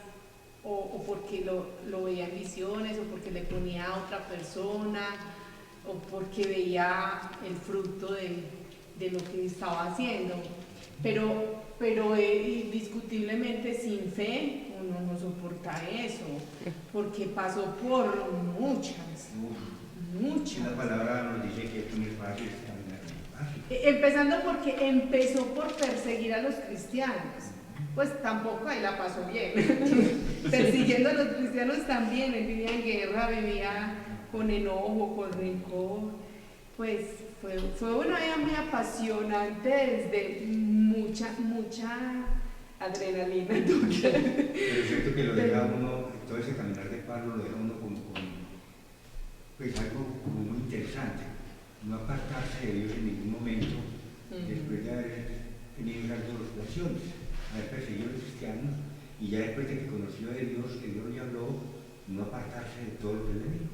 o porque lo veía en visiones, o porque le ponía a otra persona, o porque veía el fruto de lo que estaba haciendo. Pero indiscutiblemente sin fe uno no soporta eso, porque pasó por muchas. La palabra nos dice que es muy fácil caminar fácil. Empezando porque empezó por perseguir a los cristianos. Pues tampoco ahí la pasó bien. Persiguiendo a los cristianos también, él vivía en guerra, vivía con enojo, con rencor. Pues fue una vida muy apasionante desde mucha adrenalina. Pero es cierto que lo deja uno, todo ese caminar de Pablo lo deja uno pues algo como muy interesante. No apartarse de Dios en ningún momento, después de haber tenido grandes situaciones, haber perseguido a los cristianos, y ya después de que conoció de Dios, que Dios le habló, no apartarse de todo lo que le dijo.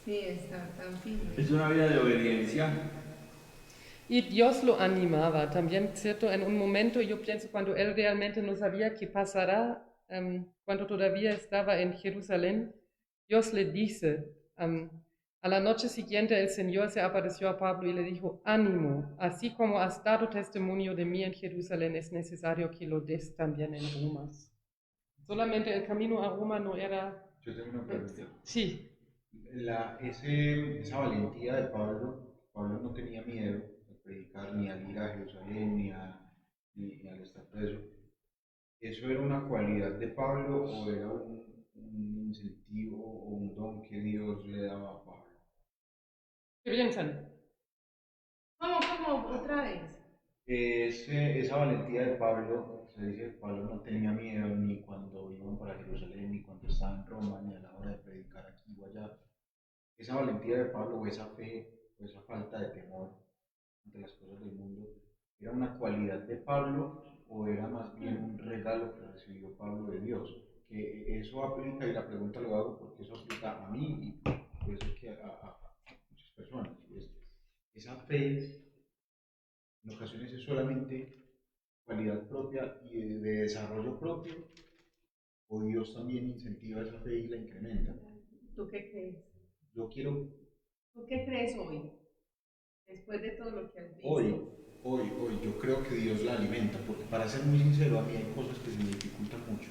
Sí, está tan firme. Es una vida de obediencia. Y Dios lo animaba también, ¿cierto? En un momento, yo pienso, cuando él realmente no sabía qué pasará, cuando todavía estaba en Jerusalén, Dios le dice, a la noche siguiente el Señor se apareció a Pablo y le dijo, ánimo, así como has dado testimonio de mí en Jerusalén, es necesario que lo des también en Roma. Solamente el camino a Roma no era... Yo tengo una pregunta. Sí, Esa valentía de Pablo no tenía miedo de predicar ni al ir a Jerusalén ni al estar preso. ¿Eso era una cualidad de Pablo o era un incentivo o un don que Dios le daba a Pablo? ¿qué piensan? ¿Cómo? Otra vez. Esa valentía de Pablo, se dice que Pablo no tenía miedo ni cuando iban para Jerusalén, ni cuando estaba en Roma, ni a la hora de predicar aquí o allá. Esa valentía de Pablo o esa fe o esa falta de temor ante las cosas del mundo, ¿era una cualidad de Pablo o era más bien un regalo que recibió Pablo de Dios? Que eso aplica, y la pregunta lo hago porque eso aplica a mí y por eso es que a muchas personas. Esa fe en ocasiones es solamente cualidad propia y de desarrollo propio, o Dios también incentiva esa fe y la incrementa. ¿Tú qué crees? Yo quiero ¿Tú qué crees hoy? Después de todo lo que has visto. hoy, yo creo que Dios la alimenta, porque para ser muy sincero, a mí hay cosas que se me dificultan mucho.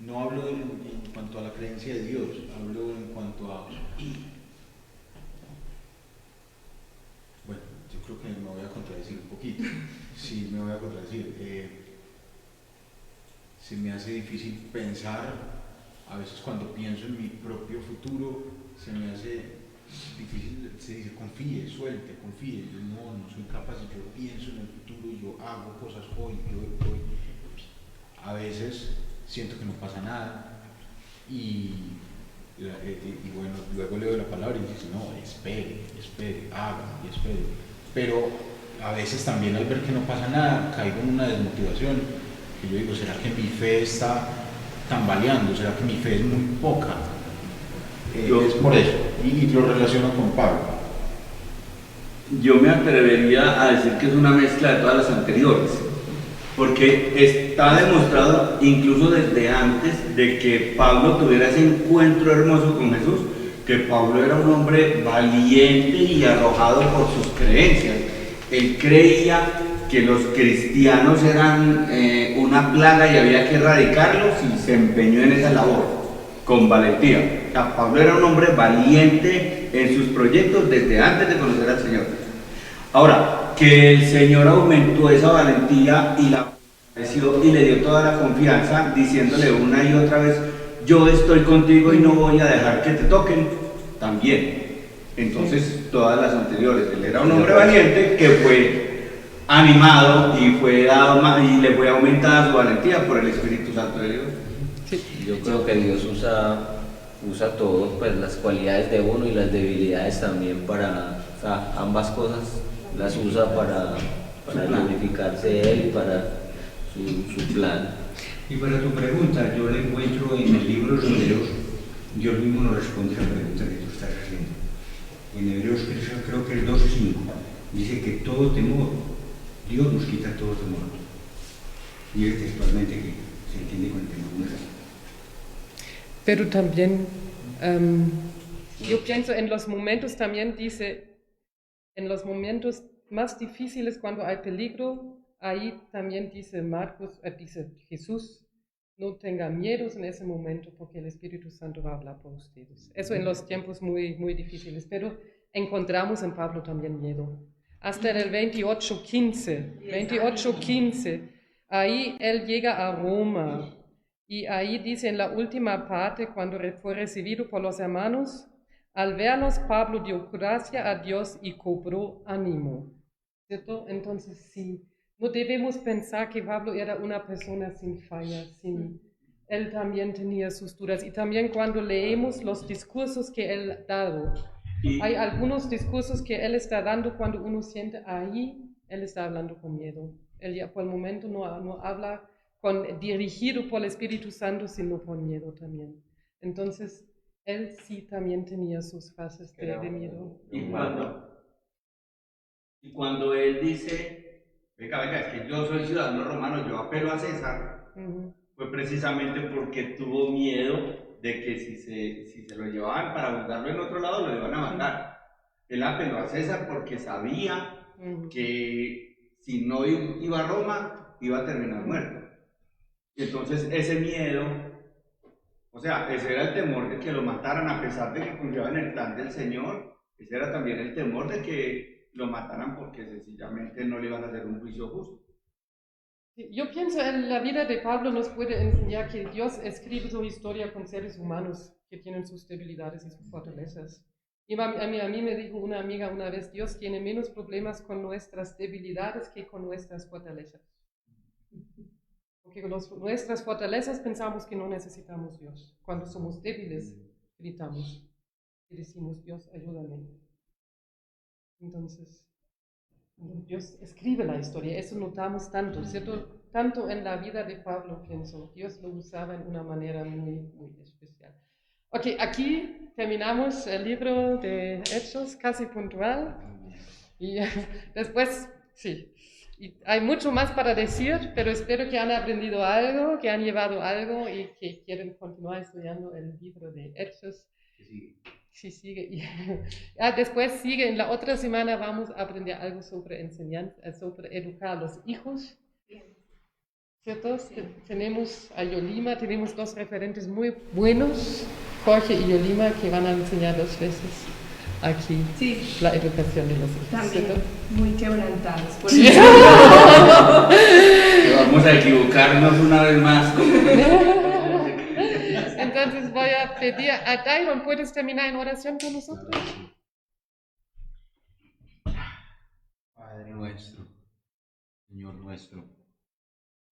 No hablo en cuanto a la creencia de Dios, hablo en cuanto a... Bueno, yo creo que me voy a contradecir un poquito. Sí, me voy a contradecir. Se me hace difícil pensar, a veces cuando pienso en mi propio futuro, se me hace difícil, se dice confíe, suelte, confíe. Yo no soy capaz, yo pienso en el futuro, yo hago cosas hoy. A veces siento que no pasa nada y bueno, luego leo la palabra y dice, no, espere, haga y espere. Pero a veces también al ver que no pasa nada, caigo en una desmotivación, que yo digo, ¿será que mi fe está tambaleando? ¿Será que mi fe es muy poca? Es por eso, y lo relaciono con Pablo. Yo me atrevería a decir que es una mezcla de todas las anteriores, porque está demostrado incluso desde antes de que Pablo tuviera ese encuentro hermoso con Jesús, que Pablo era un hombre valiente y arrojado por sus creencias. Él creía que los cristianos eran una plaga y había que erradicarlos, y se empeñó en esa labor con valentía. O sea, Pablo era un hombre valiente en sus proyectos desde antes de conocer al Señor. Ahora, que el Señor aumentó esa valentía y la fortaleció y le dio toda la confianza, diciéndole una y otra vez, yo estoy contigo y no voy a dejar que te toquen, también. Entonces, todas las anteriores, él era un hombre valiente que fue animado y le fue aumentada su valentía por el Espíritu Santo de Dios. Yo creo que Dios usa todo, pues las cualidades de uno y las debilidades también para, o sea, ambas cosas las usa para glorificarse Él y para su plan. Y para tu pregunta, yo la encuentro en el libro de los Hebreos. Dios mismo nos responde a la pregunta que tú estás haciendo. En Hebreos creo que el 12:5 dice que todo temor, Dios nos quita todo temor. Y es textualmente que se entiende con el temor. Pero también, yo pienso en los momentos, también dice, en los momentos más difíciles cuando hay peligro, ahí también dice dice Jesús, no tengan miedos en ese momento porque el Espíritu Santo va a hablar por ustedes. Eso en los tiempos muy, muy difíciles, pero encontramos en Pablo también miedo. Hasta en el 28:15, ahí él llega a Roma. Y ahí dice en la última parte, cuando fue recibido por los hermanos, al verlos, Pablo dio gracia a Dios y cobró ánimo. ¿Cierto? Entonces, si no debemos pensar que Pablo era una persona sin fallas, él también tenía sus dudas. Y también cuando leemos los discursos que él ha dado, hay algunos discursos que él está dando cuando uno siente ahí, él está hablando con miedo. Él ya por el momento no habla dirigido por el Espíritu Santo, sino por miedo también. Entonces, él sí también tenía sus fases de miedo. Y cuando él dice, venga, es que yo soy ciudadano romano, yo apelo a César, fue precisamente porque tuvo miedo de que si se lo llevaban para juzgarlo en otro lado, lo iban a matar. Él apeló a César porque sabía que si no iba a Roma, iba a terminar muerto. Y entonces ese miedo, o sea, ese era el temor de que lo mataran a pesar de que confiaba en el plan del Señor. Ese era también el temor de que lo mataran porque sencillamente no le iban a hacer un juicio justo. Yo pienso en la vida de Pablo nos puede enseñar que Dios escribe su historia con seres humanos que tienen sus debilidades y sus fortalezas. Y a mí me dijo una amiga una vez, Dios tiene menos problemas con nuestras debilidades que con nuestras fortalezas. Porque con nuestras fortalezas pensamos que no necesitamos Dios. Cuando somos débiles, gritamos y decimos, Dios, ayúdame. Entonces, Dios escribe la historia, eso notamos tanto, ¿cierto? Tanto en la vida de Pablo, pienso, Dios lo usaba en una manera muy, muy especial. Ok, aquí terminamos el libro de Hechos, casi puntual, y después, sí, y hay mucho más para decir, pero espero que han aprendido algo, que han llevado algo y que quieren continuar estudiando el libro de Hechos. Sí, sigue. Después sigue, en la otra semana vamos a aprender algo sobre enseñanza, sobre educar a los hijos. ¿Cierto? Sí. Tenemos a Yolima, tenemos dos referentes muy buenos, Jorge y Yolima, que van a enseñar 2 veces aquí la educación de los hijos. También ¿cierto? muy quebrantados. Por Vamos a equivocarnos una vez más. Entonces voy a pedir a Dairon, ¿puedes terminar en oración con nosotros? Padre nuestro, Señor nuestro,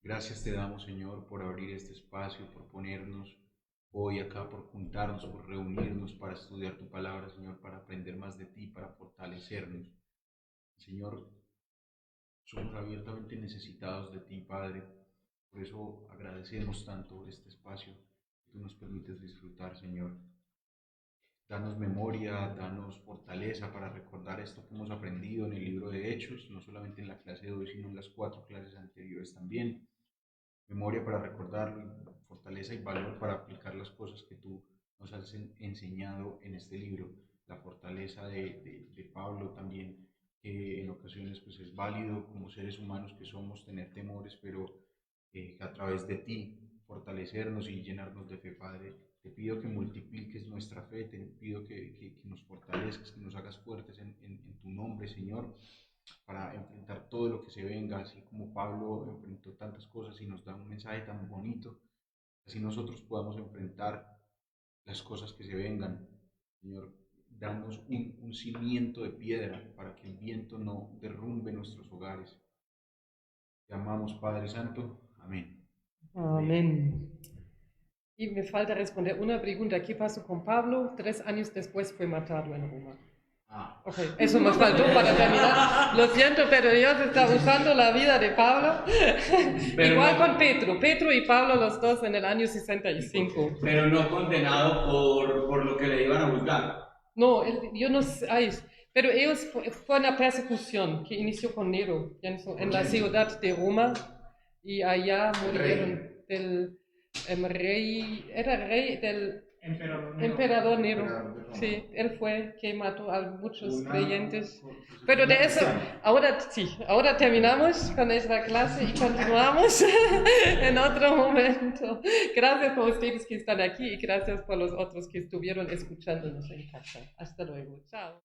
gracias te damos, Señor, por abrir este espacio, por ponernos hoy acá, por juntarnos, por reunirnos para estudiar tu palabra, Señor, para aprender más de ti, para fortalecernos. Señor, somos abiertamente necesitados de ti, Padre, por eso agradecemos tanto este espacio que tú nos permites disfrutar, Señor. Danos memoria, danos fortaleza para recordar esto que hemos aprendido en el libro de Hechos, no solamente en la clase de hoy, sino en las 4 clases anteriores también. Memoria para recordarlo, fortaleza y valor para aplicar las cosas que tú nos has enseñado en este libro. La fortaleza de Pablo también, que en ocasiones pues, es válido como seres humanos que somos tener temores, pero a través de ti fortalecernos y llenarnos de fe, Padre. Te pido que multipliques nuestra fe, te pido que nos fortalezcas, que nos hagas fuertes en tu nombre, Señor, para enfrentar todo lo que se venga, así como Pablo enfrentó tantas cosas y nos da un mensaje tan bonito, así nosotros podamos enfrentar las cosas que se vengan. Señor, danos un cimiento de piedra para que el viento no derrumbe nuestros hogares. Te amamos, Padre Santo. Amén. Amén. Y me falta responder una pregunta. ¿Qué pasó con Pablo? 3 años después fue matado en Roma. Ok, eso me faltó para terminar. Lo siento, pero Dios está usando la vida de Pablo. Igual con Pedro y Pablo, los dos en el año 65. Pero no condenado por lo que le iban a juzgar. No, yo no sé, pero ellos fue una persecución que inició con Nero, en la ciudad de Roma, y allá murieron del rey, era rey del emperador Nero. Sí, él fue que mató a muchos creyentes. Pero de eso, ahora terminamos con esta clase y continuamos en otro momento. Gracias por ustedes que están aquí y gracias por los otros que estuvieron escuchándonos en casa. Hasta luego. Chao.